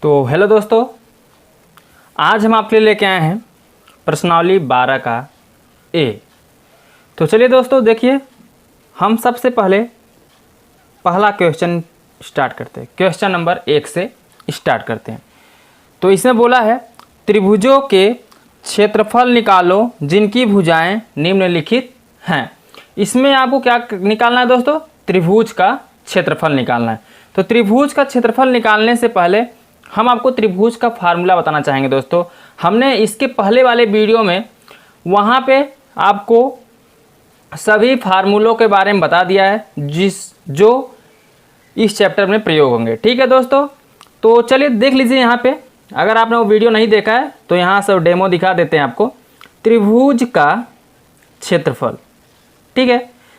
तो हेलो दोस्तों, आज हम आपके लिए लेके आए हैं प्रश्नावली 12 का ए। तो चलिए दोस्तों देखिए, हम सबसे पहले पहला क्वेश्चन स्टार्ट करते हैं। क्वेश्चन नंबर 1 से स्टार्ट करते हैं। तो इसमें बोला है त्रिभुजों के क्षेत्रफल निकालो जिनकी भुजाएं निम्नलिखित हैं। इसमें आपको क्या निकालना है दोस्तों? त्रिभुज का क्षेत्रफल निकालना है। तो त्रिभुज का क्षेत्रफल निकालने से पहले हम आपको त्रिभुज का फार्मूला बताना चाहेंगे दोस्तों। हमने इसके पहले वाले वीडियो में वहाँ पे आपको सभी फार्मूलों के बारे में बता दिया है जो इस चैप्टर में प्रयोग होंगे। ठीक है दोस्तों, तो चलिए देख लीजिए। यहाँ पे अगर आपने वो वीडियो नहीं देखा है तो यहाँ से डेमो दिखा देते हैं आपको। त्रिभुज का क्षेत्रफल, ठीक है,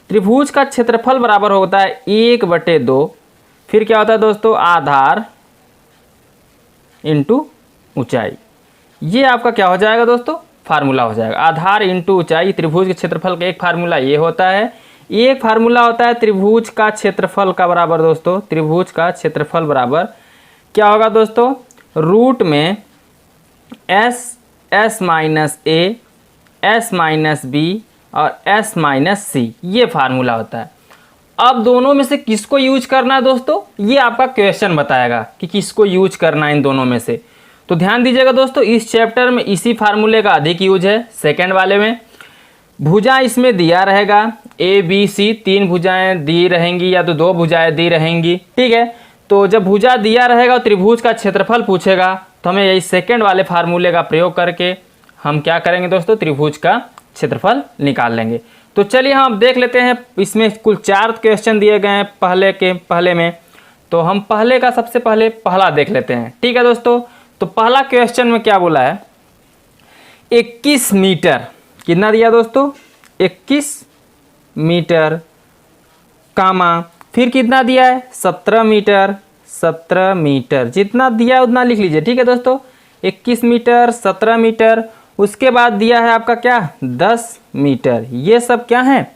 त्रिभुज का क्षेत्रफल बराबर होता है 1/2। फिर क्या होता है दोस्तों? आधार इंटू ऊंचाई। ये आपका क्या हो जाएगा दोस्तों? फार्मूला हो जाएगा। आधार इंटू ऊंचाई त्रिभुज के क्षेत्रफल का एक फार्मूला ये होता है। एक फार्मूला होता है त्रिभुज का क्षेत्रफल का बराबर दोस्तों, त्रिभुज का क्षेत्रफल बराबर क्या होगा दोस्तों? रूट में एस माइनस ए, एस माइनस बी और एस माइनस सी, ये फार्मूला होता है। अब दोनों में से किसको यूज करना है दोस्तों? ये आपका क्वेश्चन बताएगा कि किसको यूज करना है इन दोनों में से। तो ध्यान दीजिएगा दोस्तों, इस चैप्टर में इसी फार्मूले का अधिक यूज है। सेकंड वाले में भुजा इसमें दिया रहेगा ए बी सी, 3 भुजाएं दी रहेंगी या तो 2 भुजाएं दी रहेंगी। ठीक है, तो जब भुजा दिया रहेगा और त्रिभुज का क्षेत्रफल पूछेगा तो हमें यही सेकंड वाले फार्मूले का प्रयोग करके हम क्या करेंगे दोस्तों? त्रिभुज का क्षेत्रफल निकाल लेंगे। तो चलिए हम देख लेते हैं। इसमें कुल 4 क्वेश्चन दिए गए हैं पहले में। तो हम पहले का सबसे पहले पहला देख लेते हैं। ठीक है दोस्तों, तो पहला क्वेश्चन में क्या बोला है? 21 मीटर, कितना दिया दोस्तों? 21 मीटर कामा, फिर कितना दिया है? 17 मीटर। 17 मीटर जितना दिया है उतना लिख लीजिए। ठीक है दोस्तों, 21 मीटर, 17 मीटर, उसके बाद दिया है आपका क्या? 10 मीटर। ये सब क्या हैं?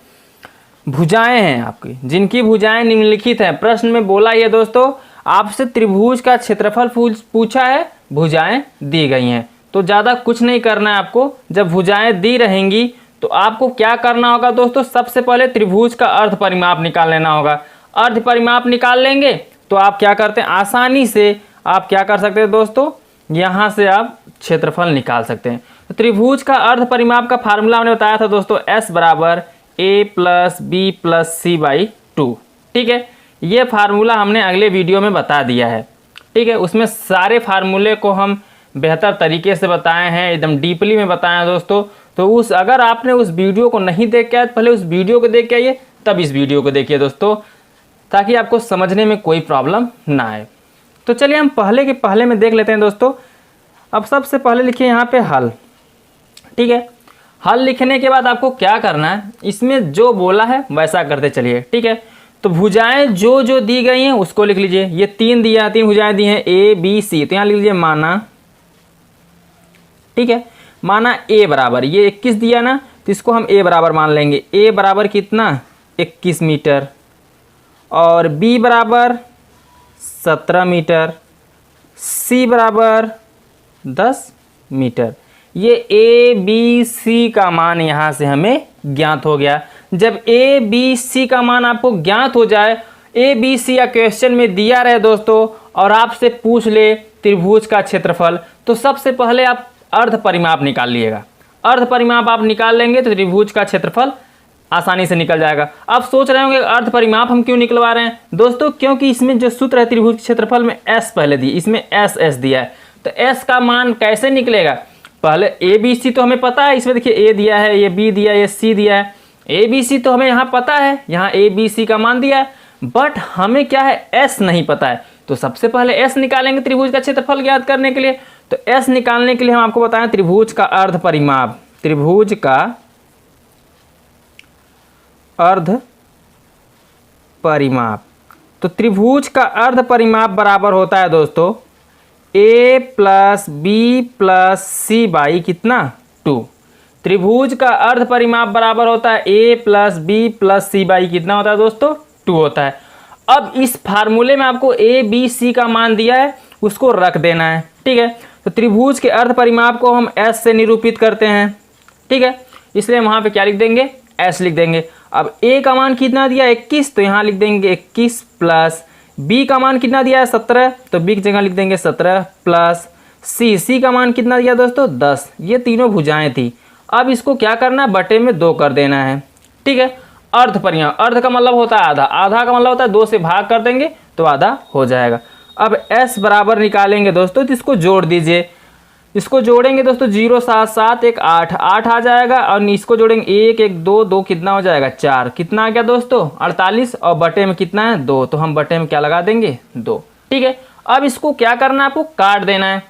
भुजाएं हैं आपकी, जिनकी भुजाएं निम्नलिखित हैं। प्रश्न में बोला ये दोस्तों, आपसे त्रिभुज का क्षेत्रफल पूछा है, भुजाएं दी गई हैं। तो ज़्यादा कुछ नहीं करना है आपको। जब भुजाएं दी रहेंगी तो आपको क्या करना होगा दोस्तों? सबसे पहले त्रिभुज का अर्ध परिमाप निकाल लेना होगा। अर्ध परिमाप निकाल लेंगे तो आप क्या करते हैं? आसानी से आप क्या कर सकते हैं दोस्तों? यहाँ से आप क्षेत्रफल निकाल सकते हैं। तो त्रिभुज का अर्ध परिमाप का फार्मूला हमने बताया था दोस्तों, S बराबर A plus B plus C by 2। ठीक है, ये फार्मूला हमने अगले वीडियो में बता दिया है। ठीक है, उसमें सारे फार्मूले को हम बेहतर तरीके से बताए हैं, एकदम डीपली में बताए हैं दोस्तों। तो अगर आपने उस वीडियो को नहीं देख के आए तो पहले उस वीडियो को देख के आइए, तब इस वीडियो को देखिए दोस्तों, ताकि आपको समझने में कोई प्रॉब्लम ना आए। तो चलिए हम पहले में देख लेते हैं दोस्तों। अब सबसे पहले लिखिए यहाँ पे हल। ठीक है, हल लिखने के बाद आपको क्या करना है? इसमें जो बोला है वैसा करते चलिए। ठीक है, तो भुजाएं जो दी गई हैं उसको लिख लीजिए। ये 3 भुजाएं दी हैं ए बी सी, तो यहाँ लिख लीजिए माना। ठीक है, माना ए बराबर, ये 21 दिया ना, तो इसको हम ए बराबर मान लेंगे। ए बराबर कितना? 21 मीटर। और बी बराबर 17 मीटर, सी बराबर 10 मीटर। ये ए बी सी का मान यहाँ से हमें ज्ञात हो गया। जब ए बी सी का मान आपको ज्ञात हो जाए, ए बी सी या क्वेश्चन में दिया रहे दोस्तों और आपसे पूछ ले त्रिभुज का क्षेत्रफल, तो सबसे पहले आप अर्ध परिमाप निकाल लिएगा। अर्ध परिमाप आप निकाल लेंगे तो त्रिभुज का क्षेत्रफल आसानी से निकल जाएगा। अब सोच रहे होंगे अर्ध परिमाप हम क्यों निकलवा रहे हैं दोस्तों? क्योंकि इसमें जो सूत्र है त्रिभुज क्षेत्रफल में एस पहले दी, इसमें एस दिया है। तो एस का मान कैसे निकलेगा? पहले ए बी सी तो हमें पता है, इसमें देखिए ए दिया है, ये बी दिया है, ये सी दिया है। ए बी सी तो हमें यहाँ पता है, यहाँ ए बी सी का मान दिया है, बट हमें क्या है? एस नहीं पता है। तो सबसे पहले एस निकालेंगे त्रिभुज का क्षेत्रफल ज्ञात करने के लिए। तो एस निकालने के लिए हम आपको बताएं त्रिभुज का अर्ध परिमाप, त्रिभुज का अर्ध परिमाप। तो त्रिभुज का अर्ध परिमाप बराबर होता है दोस्तों A plus B plus C by कितना? 2। त्रिभुज का अर्ध परिमाप बराबर होता है A plus B plus C by कितना होता है दोस्तों? 2 होता है। अब इस फार्मूले में आपको ए बी सी का मान दिया है, उसको रख देना है। ठीक है, तो त्रिभुज के अर्ध परिमाप को हम एस से निरूपित करते हैं। ठीक है, इसलिए वहाँ पे क्या लिख देंगे, एस लिख देंगे। अब ए का मान कितना दिया 21, तो यहाँ लिख देंगे 21 प्लस बी का मान कितना दिया है 17, तो बी की जगह लिख देंगे 17 प्लस सी का मान कितना दिया दोस्तों 10। ये तीनों भुजाएं थी। अब इसको क्या करना है, बटे में 2 कर देना है। ठीक है, अर्ध परिमाप, अर्ध का मतलब होता है आधा, आधा का मतलब होता है 2 से भाग कर देंगे तो आधा हो जाएगा। अब s बराबर निकालेंगे दोस्तों, तो इसको जोड़ दीजिए। इसको जोड़ेंगे दोस्तों 0 7 7 1 8 8 आ जाएगा, और इसको जोड़ेंगे 1 1 2 2 कितना हो जाएगा 4, कितना आ गया दोस्तों 48, और बटे में कितना है 2, तो हम बटे में क्या लगा देंगे 2। ठीक है, अब इसको क्या करना है, आपको काट देना है।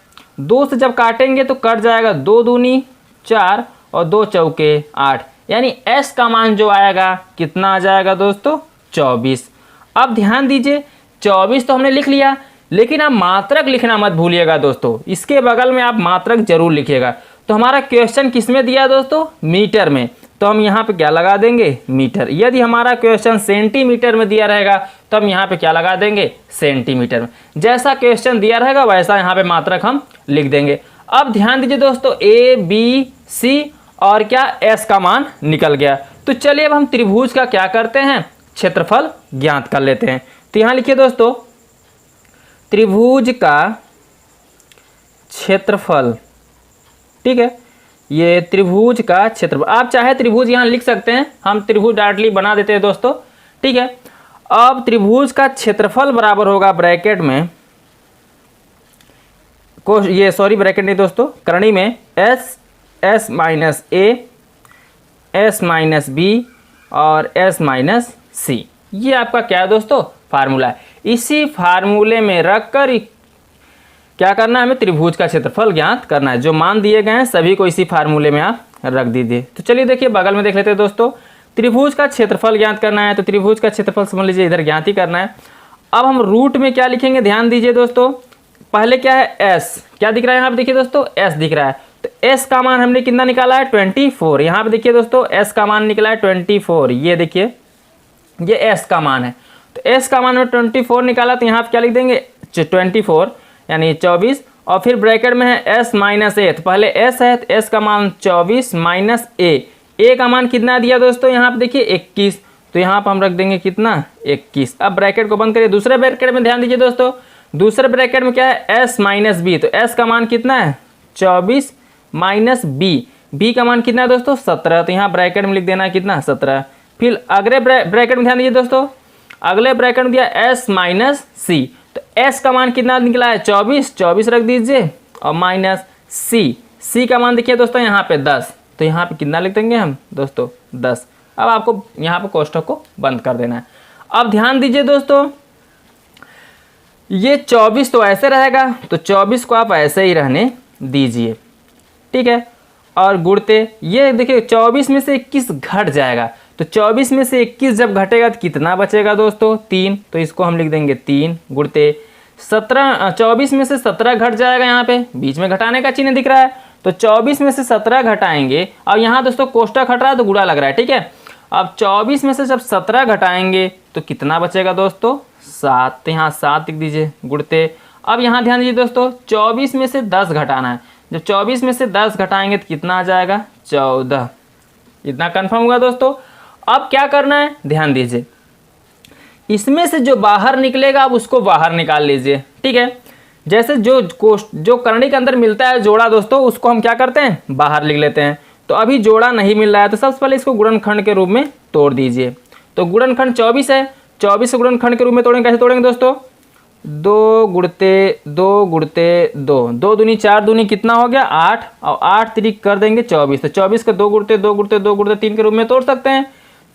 2 से जब काटेंगे तो कट जाएगा 2 दूनी 4 और 2 चौके 8, यानी s का मान जो आएगा कितना आ जाएगा दोस्तों 24। अब ध्यान दीजिए 24 तो हमने लिख लिया, लेकिन आप मात्रक लिखना मत भूलिएगा दोस्तों, इसके बगल में आप मात्रक जरूर लिखिएगा। तो हमारा क्वेश्चन किस में दिया दोस्तों, मीटर में, तो हम यहाँ पे क्या लगा देंगे मीटर। यदि हमारा क्वेश्चन सेंटीमीटर में दिया रहेगा तो हम यहाँ पे क्या लगा देंगे सेंटीमीटर में। जैसा क्वेश्चन दिया रहेगा वैसा यहाँ पे मात्रक हम लिख देंगे। अब ध्यान दीजिए दोस्तों ए बी सी और क्या एस का मान निकल गया। तो चलिए अब हम त्रिभुज का क्या करते हैं, क्षेत्रफल ज्ञात कर लेते हैं। तो यहाँ लिखिए दोस्तों त्रिभुज का क्षेत्रफल। ठीक है, ये त्रिभुज का क्षेत्रफल, आप चाहे त्रिभुज यहाँ लिख सकते हैं, हम त्रिभुज डायरेक्टली बना देते हैं दोस्तों। ठीक है, अब त्रिभुज का क्षेत्रफल बराबर होगा ब्रैकेट में ये ब्रैकेट नहीं दोस्तों, करणी में एस माइनस ए, एस माइनस बी और एस माइनस सी। ये आपका क्या है दोस्तों फार्मूला है। इसी फार्मूले में रखकर क्या करना है, हमें त्रिभुज का क्षेत्रफल ज्ञात करना है। जो मान दिए गए हैं सभी को इसी फार्मूले में आप रख दीजिए। तो चलिए देखिए बगल में देख लेते हैं दोस्तों, त्रिभुज का क्षेत्रफल ज्ञात करना है, तो त्रिभुज का क्षेत्रफल समझ लीजिए इधर ज्ञात ही करना है। अब हम रूट में क्या लिखेंगे, ध्यान दीजिए दोस्तों, पहले क्या है एस, क्या दिख रहा है यहाँ पे देखिए दोस्तों एस दिख रहा है, तो एस का मान हमने कितना निकाला है 24। यहाँ पे देखिए दोस्तों एस का मान निकला है 24, ये देखिए ये एस का मान है। तो एस का मान में 24 निकाला, तो यहाँ पे क्या लिख देंगे 24 यानी 24, और फिर ब्रैकेट में है एस माइनस ए, तो पहले एस है तो एस का मान 24 माइनस ए का मान कितना दिया दोस्तों यहाँ पे देखिए 21, तो यहाँ पर हम रख देंगे कितना 21। अब ब्रैकेट को बंद करिए, दूसरे ब्रैकेट में ध्यान दीजिए दोस्तों, दूसरे ब्रैकेट में क्या है एस माइनस बी, तो एस का मान कितना है 24 माइनस बी का मान कितना है दोस्तों 17, तो यहाँ ब्रैकेट में लिख देना है कितना 17। फिर अगले ब्रैकेट में ध्यान दीजिए दोस्तों, अगले ब्रैकेट में दिया एस माइनस सी, तो एस का मान कितना निकला है 24 रख दीजिए, और माइनस सी का मान देखिए दोस्तों यहाँ पे 10, तो यहाँ पे कितना लिख देंगे हम दोस्तों 10। अब आपको यहाँ पे कोष्ठक को बंद कर देना है। अब ध्यान दीजिए दोस्तों, ये 24 तो ऐसे रहेगा, तो 24 को आप ऐसे ही रहने दीजिए। ठीक है, और गुणते ये देखिए 24 में से 21 घट जाएगा, तो 24 में से 21 जब घटेगा तो कितना बचेगा दोस्तों 3, तो इसको हम लिख देंगे 3 गुणते 17, 24 में से 17 घट जाएगा, यहाँ पे बीच में घटाने का चिन्ह दिख रहा है, तो 24 में से 17 घटाएंगे, और यहाँ दोस्तों कोष्ठक हट रहा है तो गुणा लग रहा है। ठीक है, अब 24 में से जब 17 घटाएंगे तो कितना बचेगा दोस्तों 7, तो यहाँ 7 लिख दीजिए गुणते। अब यहाँ ध्यान दीजिए दोस्तों 24 में से 10 घटाना है, जब 24 में से 10 घटाएंगे तो कितना आ जाएगा 14, इतना कंफर्म हुआ दोस्तों। अब क्या करना है ध्यान दीजिए, इसमें से जो बाहर निकलेगा आप उसको बाहर निकाल लीजिए। ठीक है, जैसे जो करणी के अंदर मिलता है जोड़ा दोस्तों, उसको हम क्या करते हैं बाहर लिख लेते हैं। तो अभी जोड़ा नहीं मिल रहा है, तो सबसे पहले इसको गुणनखंड के रूप में तोड़ दीजिए। तो गुणनखंड 24 है, 24 से गुणनखंड के रूप में तोड़ेंगे, कैसे तोड़ेंगे दोस्तों 2 गुणते 2 2 दूनी 4 दूनी कितना हो गया 8, और 8 3 कर देंगे 24, तो 24 का 2 गुणते 3 के रूप में तोड़ सकते हैं।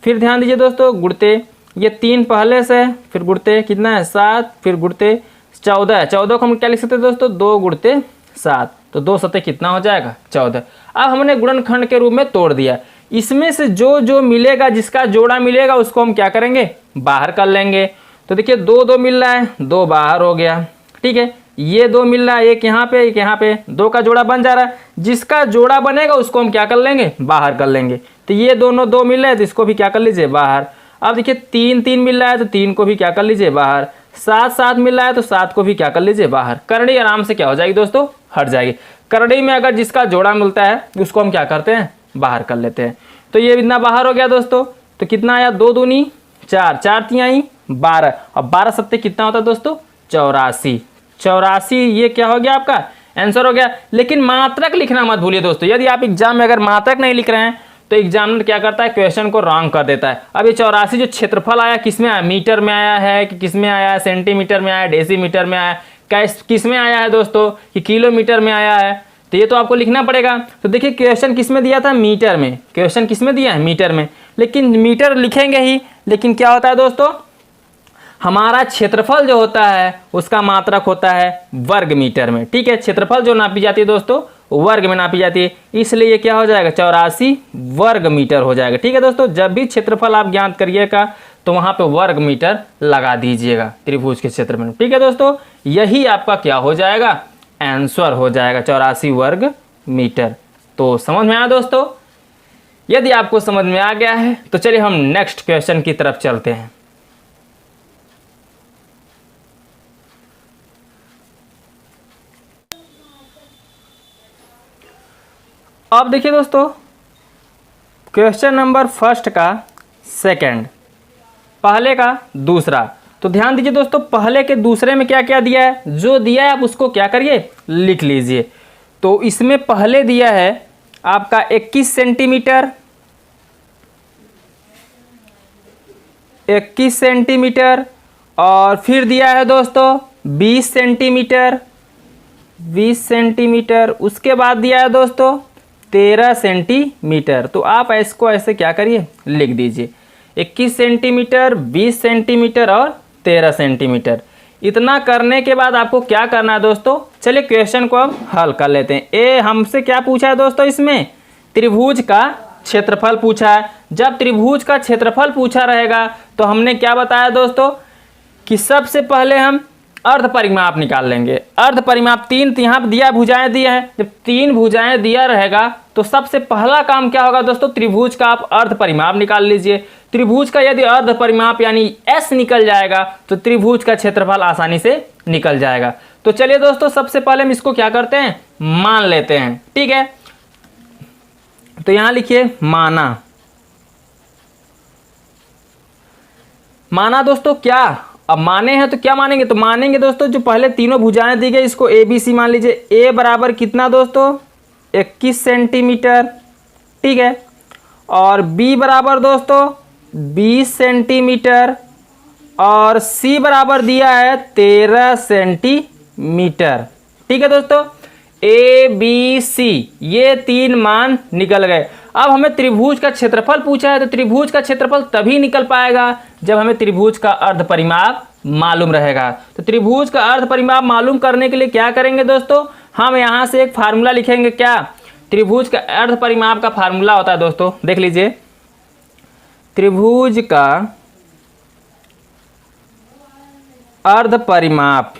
फिर ध्यान दीजिए दोस्तों गुणते ये 3 पहले से, फिर गुणते कितना है 7, फिर गुणते 14 को हम क्या लिख सकते हैं दोस्तों 2 गुणते 7, तो 2 सतह कितना हो जाएगा 14। अब हमने गुणनखंड के रूप में तोड़ दिया, इसमें से जो मिलेगा, जिसका जोड़ा मिलेगा उसको हम क्या करेंगे बाहर कर लेंगे। तो देखिए 2 मिल रहा है, 2 बाहर हो गया। ठीक है, ये 2 मिल रहा है, एक यहाँ पे एक यहाँ पे, 2 का जोड़ा बन जा रहा है, जिसका जोड़ा बनेगा उसको हम क्या कर लेंगे बाहर कर लेंगे। तो ये दोनों 2 मिल रहे हैं तो इसको भी क्या कर लीजिए बाहर। अब देखिए 3 मिल रहा है, तो 3 को भी क्या कर लीजिए बाहर। सात सात मिल रहा है तो सात को भी क्या कर लीजिए बाहर, करड़ी आराम से क्या हो जाएगी दोस्तों, हट जाएगी। करड़ी में अगर जिसका जोड़ा मिलता है उसको हम क्या करते हैं, बाहर कर लेते हैं। तो ये इतना बाहर हो गया दोस्तों। तो कितना आया, 2 दूनी 4, 4 तिहाई 12, और 12 सत्ते कितना होता है दोस्तों, 84। 84 ये क्या हो गया आपका आंसर हो गया। लेकिन मात्रक लिखना मत भूलिए दोस्तों। यदि आप एग्जाम में अगर मात्रक नहीं लिख रहे हैं तो एग्जामिनर क्या करता है, क्वेश्चन को रॉन्ग कर देता है। अब ये 84 जो क्षेत्रफल आया किस में आया, मीटर में आया है कि किस में आया है, सेंटीमीटर में आया, डेसीमीटर में आया, किस में आया है दोस्तों, कि किलोमीटर में आया है। तो ये तो आपको लिखना पड़ेगा। तो देखिए क्वेश्चन किस में दिया था, मीटर में। क्वेश्चन किस में दिया है, मीटर में। लेकिन मीटर लिखेंगे ही, लेकिन क्या होता है दोस्तों, हमारा क्षेत्रफल जो होता है उसका मात्रक होता है वर्ग मीटर में। ठीक है, क्षेत्रफल जो नापी जाती है दोस्तों वर्ग में नापी जाती है, इसलिए ये क्या हो जाएगा, 84 वर्ग मीटर हो जाएगा। ठीक है दोस्तों, जब भी क्षेत्रफल आप ज्ञात करिएगा तो वहां पे वर्ग मीटर लगा दीजिएगा त्रिभुज के क्षेत्र में। ठीक है दोस्तों, यही आपका क्या हो जाएगा, आंसर हो जाएगा 84 वर्ग मीटर। तो समझ में आया दोस्तों। यदि आपको समझ में आ गया है तो चलिए हम नेक्स्ट क्वेश्चन की तरफ चलते हैं। अब देखिए दोस्तों क्वेश्चन नंबर फर्स्ट का सेकंड, पहले का दूसरा। तो ध्यान दीजिए दोस्तों, पहले के दूसरे में क्या क्या दिया है, जो दिया है आप उसको क्या करिए, लिख लीजिए। तो इसमें पहले दिया है आपका 21 सेंटीमीटर, 21 सेंटीमीटर, और फिर दिया है दोस्तों 20 सेंटीमीटर, 20 सेंटीमीटर। उसके बाद दिया है दोस्तों 13 सेंटीमीटर। तो आप इसको ऐसे क्या करिए, लिख दीजिए 21 सेंटीमीटर, 20 सेंटीमीटर और 13 सेंटीमीटर। इतना करने के बाद आपको क्या करना है दोस्तों, चलिए क्वेश्चन को अब हल कर लेते हैं। ए हमसे क्या पूछा है दोस्तों, इसमें त्रिभुज का क्षेत्रफल पूछा है। जब त्रिभुज का क्षेत्रफल पूछा रहेगा तो हमने क्या बताया दोस्तों, कि सबसे पहले हम अर्ध परिमाप निकाल लेंगे। अर्ध परिमाप 3 यहाँ दिया, भुजाएं दिए हैं। जब 3 भुजाएं दिया रहेगा तो सबसे पहला काम क्या होगा दोस्तों, त्रिभुज का आप अर्ध परिमाप निकाल लीजिए। त्रिभुज का यदि अर्ध परिमाप यानी S निकल जाएगा तो त्रिभुज का क्षेत्रफल आसानी से निकल जाएगा। तो चलिए दोस्तों सबसे पहले हम इसको क्या करते हैं, मान लेते हैं। ठीक है, तो यहां लिखिए माना। माना दोस्तों क्या, अब माने हैं तो क्या मानेंगे, तो मानेंगे दोस्तों जो पहले तीनों भुजाएं दी गई इसको ए बी सी मान लीजिए। ए बराबर कितना दोस्तों, 21 सेंटीमीटर। ठीक है, और बी बराबर दोस्तों 20 सेंटीमीटर, और सी बराबर दिया है 13 सेंटीमीटर। ठीक है दोस्तों, ए बी सी ये 3 मान निकल गए। अब हमें त्रिभुज का क्षेत्रफल पूछा है, तो त्रिभुज का क्षेत्रफल तभी निकल पाएगा जब हमें त्रिभुज का अर्ध परिमाप मालूम रहेगा। तो त्रिभुज का अर्ध परिमाप मालूम करने के लिए क्या करेंगे दोस्तों, हम यहां से एक फार्मूला लिखेंगे। क्या, त्रिभुज का अर्ध परिमाप का फार्मूला होता है दोस्तों, देख लीजिए। त्रिभुज का अर्ध परिमाप,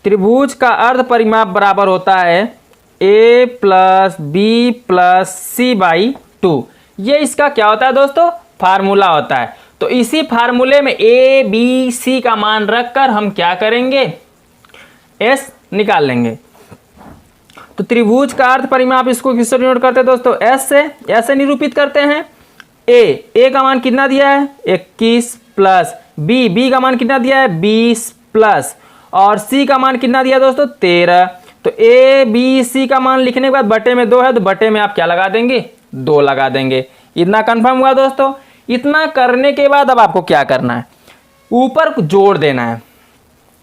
त्रिभुज का अर्ध परिमाप बराबर होता है a plus B plus C by 2। ये इसका क्या होता है दोस्तों, फार्मूला होता है। तो इसी फार्मूले में a b c का मान रखकर हम क्या करेंगे, s निकाल लेंगे। तो त्रिभुज का अर्ध परिमाप इसको किससे डिनोट करते हैं दोस्तों, s से। ऐसे निरूपित करते हैं। a का मान कितना दिया है 21 प्लस b का मान कितना दिया है 20 प्लस, और c का मान कितना दिया दोस्तों 13। तो a b c का मान लिखने के बाद बटे में 2 है तो बटे में आप क्या लगा देंगे, 2 लगा देंगे। इतना कंफर्म हुआ दोस्तों। इतना करने के बाद अब आपको क्या करना है, ऊपर जोड़ देना है।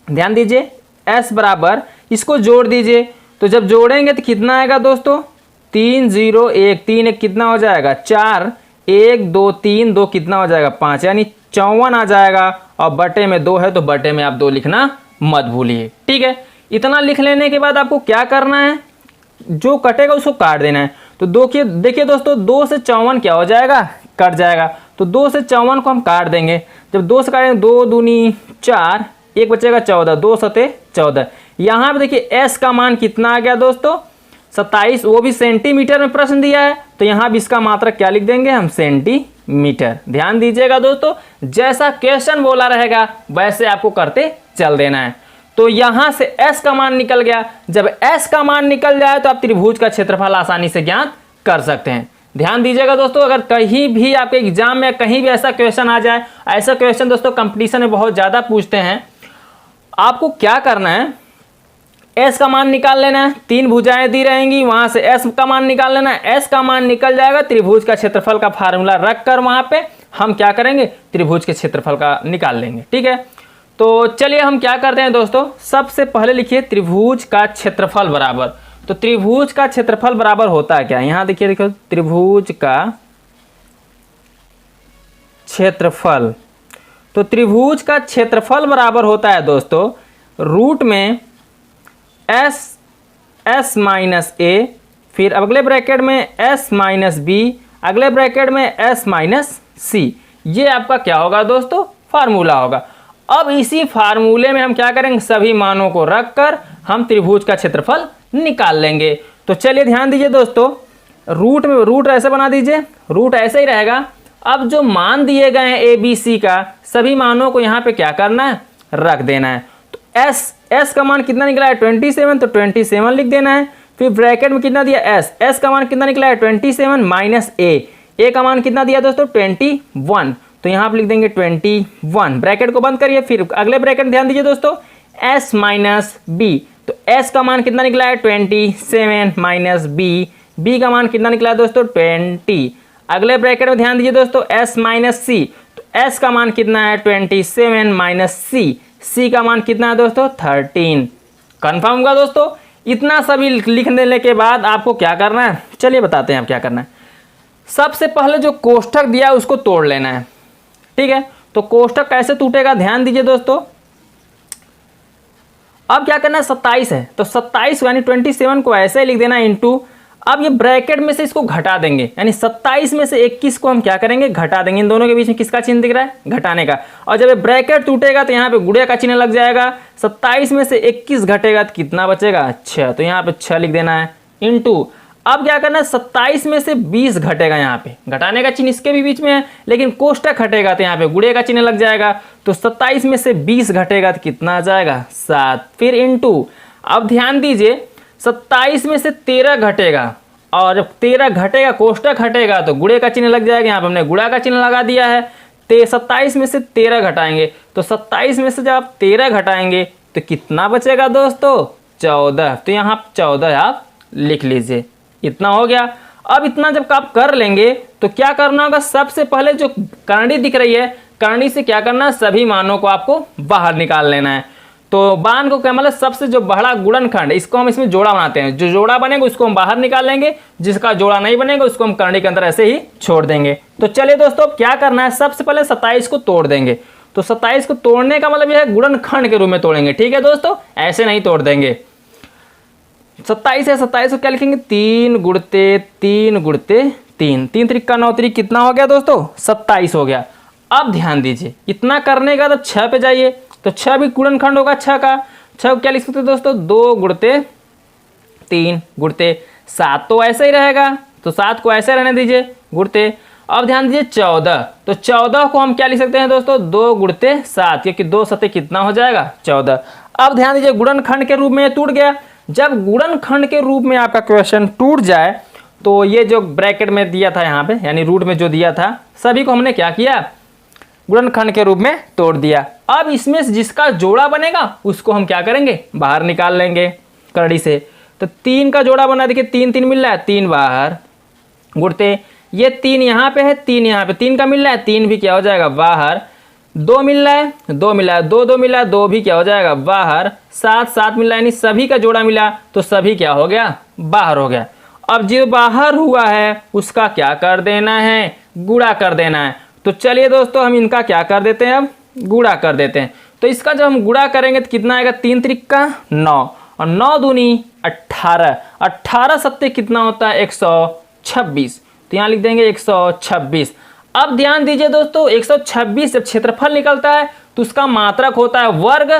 ध्यान दीजिए, s बराबर इसको जोड़ दीजिए। तो जब जोड़ेंगे तो कितना आएगा दोस्तों, 3 0 1 3 1 कितना हो जाएगा 4, 1 2 3 2 कितना हो जाएगा 5, यानी 54 आ जाएगा। और बटे में 2 है तो बटे में आप 2 लिखना मत भूलिए। ठीक है, इतना लिख लेने के बाद आपको क्या करना है, जो कटेगा उसको काट देना है। तो देखिए दोस्तों 2 से 54 क्या हो जाएगा, कट जाएगा। तो 2 से 54 को हम काट देंगे। जब 2 से काटेंगे 2 दूनी 4, 1 बचेगा 14, 2 सते 14। यहाँ पे देखिए s का मान कितना आ गया दोस्तों 27, वो भी सेंटीमीटर में प्रश्न दिया है। तो यहाँ भी इसका मात्रक क्या लिख देंगे हम, मीटर। ध्यान दीजिएगा दोस्तों, जैसा क्वेश्चन बोला रहेगा वैसे आपको करते चल देना है। तो यहाँ से S का मान निकल गया। जब S का मान निकल जाए तो आप त्रिभुज का क्षेत्रफल आसानी से ज्ञात कर सकते हैं। ध्यान दीजिएगा दोस्तों, अगर कहीं भी आपके एग्जाम में कहीं भी ऐसा क्वेश्चन आ जाए, ऐसा क्वेश्चन दोस्तों कंपटीशन में बहुत ज़्यादा पूछते हैं, आपको क्या करना है, S का मान निकाल लेना है। 3 भुजाएं दी रहेंगी, वहां से S का मान निकाल लेना है। S का मान निकल जाएगा, त्रिभुज का क्षेत्रफल का फार्मूला रख कर वहां पे हम क्या करेंगे, त्रिभुज के क्षेत्रफल का निकाल लेंगे। ठीक है, तो चलिए हम क्या करते हैं दोस्तों, सबसे पहले लिखिए त्रिभुज का क्षेत्रफल बराबर। तो त्रिभुज का क्षेत्रफल बराबर होता है क्या, यहां देखिए, देखो त्रिभुज का क्षेत्रफल। तो त्रिभुज का क्षेत्रफल बराबर होता है दोस्तों रूट में एस माइनस ए, फिर अगले ब्रैकेट में एस माइनस बी, अगले ब्रैकेट में एस माइनस सी। ये आपका क्या होगा दोस्तों, फार्मूला होगा। अब इसी फार्मूले में हम क्या करेंगे, सभी मानों को रखकर हम त्रिभुज का क्षेत्रफल निकाल लेंगे। तो चलिए ध्यान दीजिए दोस्तों, रूट में रूट ऐसे बना दीजिए, रूट ऐसे ही रहेगा। अब जो मान दिए गए हैं ए बी सी का, सभी मानों को यहाँ पे क्या करना है, रख देना है। तो एस का मान कितना निकला है 27, तो 27 लिख देना है। फिर ब्रैकेट में कितना दिया एस का मान कितना निकला है 27 माइनस ए का मान कितना दिया दोस्तों 21, तो यहाँ पे लिख देंगे 21। ब्रैकेट को बंद करिए, फिर अगले ब्रैकेट में ध्यान दीजिए दोस्तों एस माइनस बी। तो एस का मान कितना निकला है 27 माइनस बी का मान कितना निकला है दोस्तों 20। अगले ब्रैकेट में ध्यान दीजिए दोस्तों एस माइनस सी। तो एस का मान कितना है 27 माइनस सी का मान कितना है दोस्तों 13। कन्फर्म होगा दोस्तों। इतना सभी लिख देने के बाद आपको क्या करना है, चलिए बताते हैं आप क्या करना है। सबसे पहले जो कोष्ठक दिया है उसको तोड़ लेना है। ठीक है, तो कोष्ठक कैसे टूटेगा, ध्यान दीजिए दोस्तों। अब क्या करना है, 27 है तो 27 यानी 27 को ऐसे ही लिख देना इनटू। अब ये ब्रैकेट में से इसको घटा देंगे, यानी 27 में से 21 को हम क्या करेंगे, घटा देंगे। इन दोनों के बीच में किसका चिन्ह दिख रहा है, घटाने का। और जब ये ब्रैकेट टूटेगा तो यहाँ पे गुणे का चिन्ह लग जाएगा। 27 में से 21 घटेगा तो कितना बचेगा 6, तो यहाँ पे 6 लिख देना है इनटू। अब क्या करना है, 27 में से 20 घटेगा, यहाँ पे घटाने का चिन्ह इसके भी बीच में है, लेकिन कोष्ठक घटेगा तो यहाँ पे गुणे का चिन्ह लग जाएगा। तो 27 में से 20 घटेगा तो कितना आ जाएगा 7, फिर इनटू। अब ध्यान दीजिए 27 में से 13 घटेगा, और जब 13 घटेगा कोष्ठक घटेगा तो गुणे का चिन्ह लग जाएगा। यहाँ पे हमने गुणा का चिन्ह लगा दिया है। 27 में से 13 घटाएंगे, तो 27 में से जब आप 13 घटाएंगे तो कितना बचेगा दोस्तों 14, तो यहाँ 14 आप लिख लीजिए। इतना हो गया। अब इतना जब आप कर लेंगे तो क्या करना होगा, सबसे पहले जो करनी दिख रही है, करनी से क्या करना है, सभी मानों को आपको बाहर निकाल लेना है। तो बान को क्या मतलब, सबसे जो बड़ा गुणनखंड, इसको हम इसमें जोड़ा बनाते हैं। जो जोड़ा बनेगा उसको हम बाहर निकाल लेंगे, जिसका जोड़ा नहीं बनेगा उसको हम करनी के अंदर ऐसे ही छोड़ देंगे। तो चलिए दोस्तों अब क्या करना है, सबसे पहले 27 को तोड़ देंगे। तो 27 को तोड़ने का मतलब यह है गुणनखंड के रूप में तोड़ेंगे। ठीक है दोस्तों, ऐसे नहीं तोड़ देंगे। 27 है, 27 को क्या लिखेंगे 3 गुणते 3 गुणते 3, 3 त्रिक 9 त्रिक कितना हो गया दोस्तों 27 हो गया। अब ध्यान दीजिए, इतना करने का तो 6 पे जाइए, तो 6 भी गुणनखंड होगा 6 का। 6 को क्या लिख सकते हैं दोस्तों 2 गुणते 3 गुणते 7, तो ऐसे ही रहेगा, तो 7 को ऐसे रहने दीजिए गुणते। अब ध्यान दीजिए 14, तो 14 को हम क्या लिख सकते हैं दोस्तों 2 गुणते 7, क्योंकि 2 सते कितना हो जाएगा 14। अब ध्यान दीजिए गुणनखंड के रूप में ये टूट गया। जब गुणनखंड के रूप में आपका क्वेश्चन टूट जाए तो ये जो ब्रैकेट में दिया था यहाँ पे, यानी रूट में जो दिया था, सभी को हमने क्या किया, गुणनखंड के रूप में तोड़ दिया। अब इसमें से जिसका जोड़ा बनेगा उसको हम क्या करेंगे, बाहर निकाल लेंगे कड़ी से। तो 3 का जोड़ा बना, देखिए 3 3 मिल रहा है, 3 बाहर गुणते, ये 3 यहाँ पे है, 3 यहाँ पे, 3 का मिल रहा है, 3 भी क्या हो जाएगा बाहर। 2 मिल रहा है, 2 मिला है, 2 2 मिला, 2 भी क्या हो जाएगा बाहर। 7 7 मिला, यानी सभी का जोड़ा मिला तो सभी क्या हो गया, बाहर हो गया। अब जो बाहर हुआ है उसका क्या कर देना है, गुणा कर देना है। तो चलिए दोस्तों हम इनका क्या कर देते हैं, अब गुणा कर देते हैं। तो इसका जब हम गुणा करेंगे तो कितना आएगा, 3 त्रिक 9 और 9 दूनी 18, 18 सत्ते कितना होता है 126, तो यहाँ लिख देंगे 126। अब ध्यान दीजिए दोस्तों 126 जब क्षेत्रफल निकलता है तो उसका मात्रक होता है वर्ग।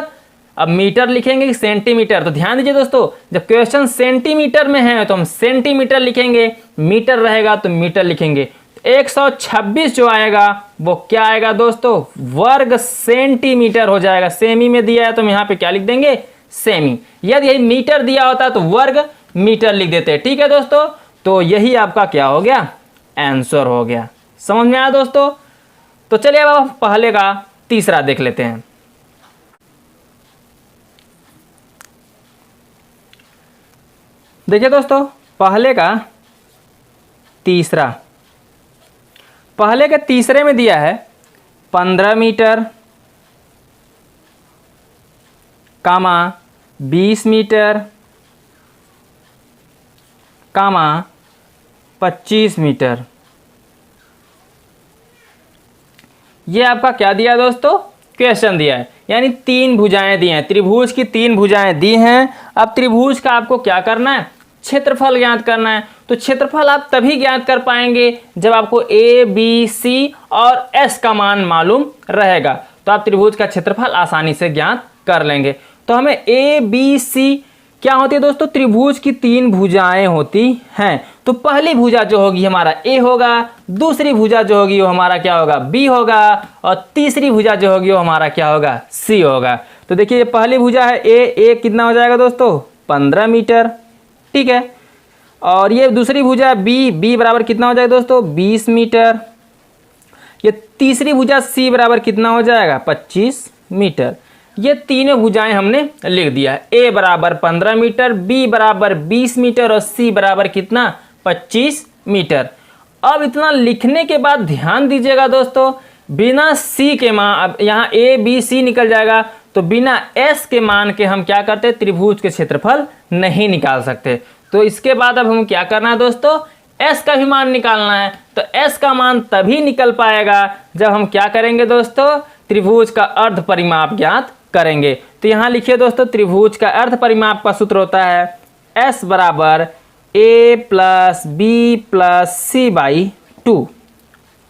अब मीटर लिखेंगे कि सेंटीमीटर, तो ध्यान दीजिए दोस्तों जब क्वेश्चन सेंटीमीटर में है तो हम सेंटीमीटर लिखेंगे, मीटर रहेगा तो मीटर लिखेंगे। 126 जो आएगा वो क्या आएगा दोस्तों, वर्ग सेंटीमीटर हो जाएगा। सेमी में दिया है तो हम यहाँ पे क्या लिख देंगे, सेमी। यदि यही मीटर दिया होता तो वर्ग मीटर लिख देते। ठीक है दोस्तों, तो यही आपका क्या हो गया, आंसर हो गया। समझ में आया दोस्तों। तो चलिए अब हम पहले का तीसरा देख लेते हैं। देखिए दोस्तों, पहले का तीसरा, पहले के तीसरे में दिया है 15 मीटर कामा 20 मीटर कामा 25 मीटर। ये आपका क्या दिया दोस्तों, क्वेश्चन दिया है, यानी तीन भुजाएं दी हैं, त्रिभुज की तीन भुजाएं दी हैं। अब त्रिभुज का आपको क्या करना है, क्षेत्रफल ज्ञात करना है। तो क्षेत्रफल आप तभी ज्ञात कर पाएंगे जब आपको ए बी सी और एस का मान मालूम रहेगा, तो आप त्रिभुज का क्षेत्रफल आसानी से ज्ञात कर लेंगे। तो हमें ए बी सी क्या होती है दोस्तों, त्रिभुज की तीन भुजाएं होती हैं। तो पहली भुजा जो होगी हमारा ए होगा, दूसरी भुजा जो होगी वो हमारा क्या होगा, बी होगा, और तीसरी भुजा जो होगी वो हमारा क्या होगा, सी होगा। तो देखिए ये पहली भुजा है ए कितना हो जाएगा दोस्तों, 15 मीटर। ठीक है, और ये दूसरी भुजा बी बराबर कितना हो जाएगा दोस्तों, 20 मीटर। ये तीसरी भुजा सी बराबर कितना हो जाएगा, 25 मीटर। ये तीनों भुजाएं हमने लिख दिया है, ए बराबर 15 मीटर, बी बराबर 20 मीटर और सी बराबर कितना, 25 मीटर। अब इतना लिखने के बाद ध्यान दीजिएगा दोस्तों, बिना सी के मान, अब यहाँ ए बी सी निकल जाएगा, तो बिना एस के मान के हम क्या करते, त्रिभुज के क्षेत्रफल नहीं निकाल सकते। तो इसके बाद अब हम क्या करना है दोस्तों, एस का भी मान निकालना है। तो एस का मान तभी निकल पाएगा जब हम क्या करेंगे दोस्तों, त्रिभुज का अर्ध परिमाप ज्ञात करेंगे। तो यहाँ लिखिए दोस्तों, त्रिभुज का अर्ध परिमाप का सूत्र होता है एस बराबर A plus B plus C by 2।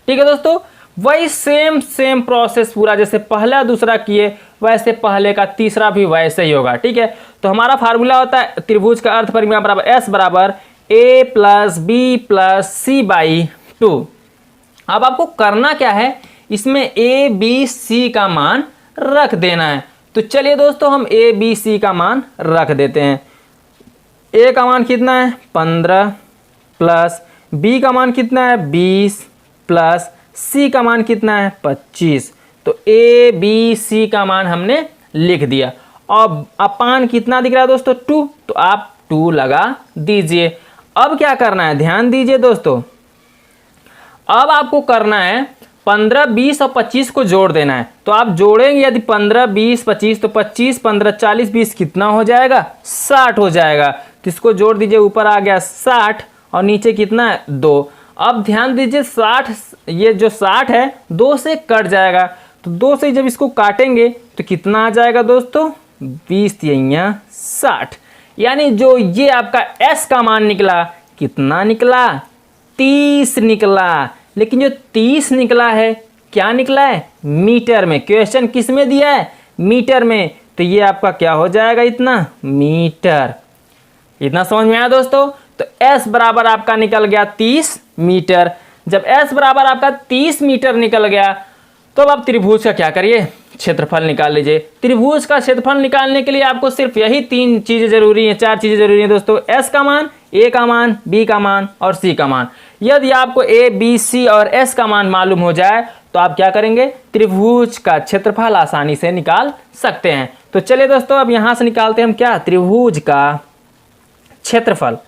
ठीक है दोस्तों, वही सेम प्रोसेस पूरा जैसे पहला दूसरा किए वैसे पहले का तीसरा भी वैसे ही होगा। ठीक है, तो हमारा फार्मूला होता है त्रिभुज का अर्ध परिमाप बराबर एस बराबर A plus B plus C by 2। अब आपको करना क्या है, इसमें ए बी सी का मान रख देना है। तो चलिए दोस्तों हम ए बी सी का मान रख देते हैं। ए का मान कितना है, 15 प्लस बी का मान कितना है, 20 प्लस सी का मान कितना है, 25। तो ए बी सी का मान हमने लिख दिया। और अपान कितना दिख रहा है दोस्तों, 2, तो आप 2 लगा दीजिए। अब क्या करना है, ध्यान दीजिए दोस्तों, अब आपको करना है 15, 20 और 25 को जोड़ देना है। तो आप जोड़ेंगे यदि 15, 20, 25, तो 25, 15, 40, 20 कितना हो जाएगा, 60 हो जाएगा। तो इसको जोड़ दीजिए, ऊपर आ गया 60 और नीचे कितना है, 2। अब ध्यान दीजिए 60, ये जो 60 है 2 से कट जाएगा, तो 2 से जब इसको काटेंगे तो कितना आ जाएगा दोस्तों, 20 यहाँ 60। यानी जो ये आपका एस का मान निकला, कितना निकला, 30 निकला। लेकिन जो 30 निकला है क्या निकला है, मीटर में। क्वेश्चन किस में दिया है, मीटर में। तो ये आपका क्या हो जाएगा, इतना मीटर। इतना समझ में आया दोस्तों। तो S बराबर आपका निकल गया 30 मीटर। जब S बराबर आपका 30 मीटर निकल गया तो अब आप त्रिभुज का क्या करिए, क्षेत्रफल निकाल लीजिए। त्रिभुज का क्षेत्रफल निकालने के लिए आपको सिर्फ यही 3 चीजें जरूरी हैं, 4 चीजें जरूरी हैं दोस्तों, S का मान, A का मान, B का मान और C का मान। यदि आपको A, B, C और S का मान मालूम हो जाए तो आप क्या करेंगे, त्रिभुज का क्षेत्रफल आसानी से निकाल सकते हैं। तो चलिए दोस्तों अब यहां से निकालते हैं हम क्या, त्रिभुज का क्षेत्रफल।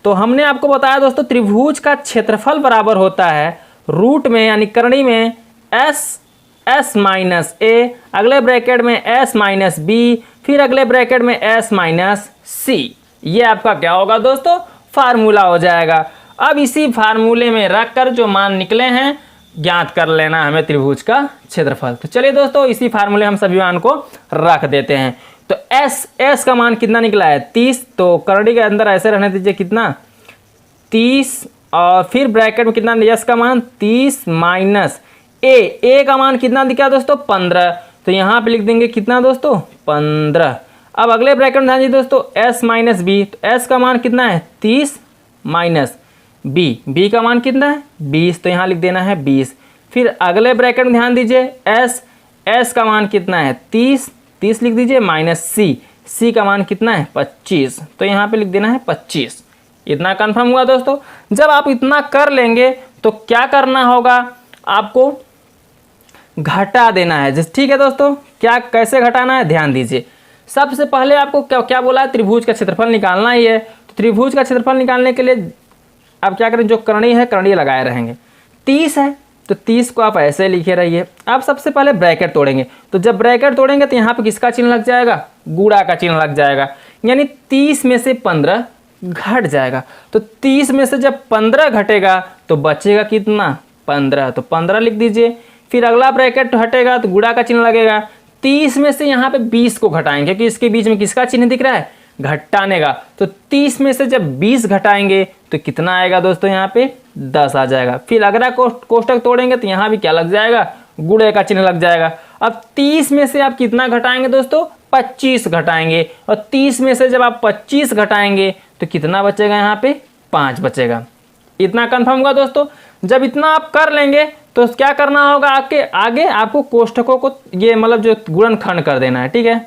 तो हमने आपको बताया दोस्तों, त्रिभुज का क्षेत्रफल बराबर होता है रूट में यानी करनी में S माइनस A, अगले ब्रैकेट में S माइनस B, फिर अगले ब्रैकेट में S माइनस C। ये आपका क्या होगा दोस्तों, फार्मूला हो जाएगा। अब इसी फार्मूले में रखकर जो मान निकले हैं ज्ञात कर लेना हमें त्रिभुज का क्षेत्रफल। तो चलिए दोस्तों इसी फार्मूले हम सभी मान को रख देते हैं। तो S का मान कितना निकला है, 30। तो करनी के अंदर ऐसे रहने दीजिए, कितना 30, और फिर ब्रैकेट में कितना, S का मान 30 माइनस A का मान कितना दिखा दोस्तों, 15। तो यहाँ पे लिख देंगे कितना दोस्तों, 15। अब अगले ब्रैकेट में ध्यान दीजिए दोस्तों, S माइनस B। तो S का मान कितना है, 30 माइनस बी का मान कितना है 20, तो यहाँ लिख देना है 20। फिर अगले ब्रैकेट में ध्यान दीजिए एस का मान कितना है 30 लिख दीजिए, माइनस सी का मान कितना है 25, तो यहाँ पे लिख देना है 25। इतना कंफर्म हुआ दोस्तों। जब आप इतना कर लेंगे तो क्या करना होगा, आपको घटा देना है। ठीक है दोस्तों, क्या कैसे घटाना है ध्यान दीजिए। सबसे पहले आपको क्या बोला है, त्रिभुज का क्षेत्रफल निकालना ही है। तो त्रिभुज का क्षेत्रफल निकालने के लिए आप क्या करें, जो करणीय है करणीय लगाए रहेंगे। 30 है तो 30 को आप ऐसे लिखे रहिए। आप सबसे पहले ब्रैकेट तोड़ेंगे, तो जब ब्रैकेट तोड़ेंगे तो यहाँ पे किसका चिन्ह लग जाएगा, गुणा का चिन्ह लग जाएगा, यानी 30 में से 15 घट जाएगा। तो 30 में से जब 15 घटेगा तो बचेगा कितना 15, तो 15 लिख दीजिए। फिर अगला ब्रैकेट हटेगा तो गुणा का चिन्ह लगेगा। 30 में से यहाँ पे 20 को घटाएंगे, क्योंकि इसके बीच में किसका चिन्ह दिख रहा है, घटाने का। तो 30 में से जब 20 घटाएंगे तो कितना आएगा दोस्तों, यहाँ पे 10 आ जाएगा। फिर अगला कोष्टक तोड़ेंगे तो यहाँ भी क्या लग जाएगा, गुणे का चिन्ह लग जाएगा। अब 30 में से आप कितना घटाएंगे दोस्तों, 25 घटाएंगे, और 30 में से जब आप 25 घटाएंगे तो कितना बचेगा, यहाँ पे 5 बचेगा। इतना कंफर्म हुआ दोस्तों। जब इतना आप कर लेंगे तो क्या करना होगा, आगे आपको कोष्टकों को ये मतलब जो गुणनखंड कर देना है। ठीक है,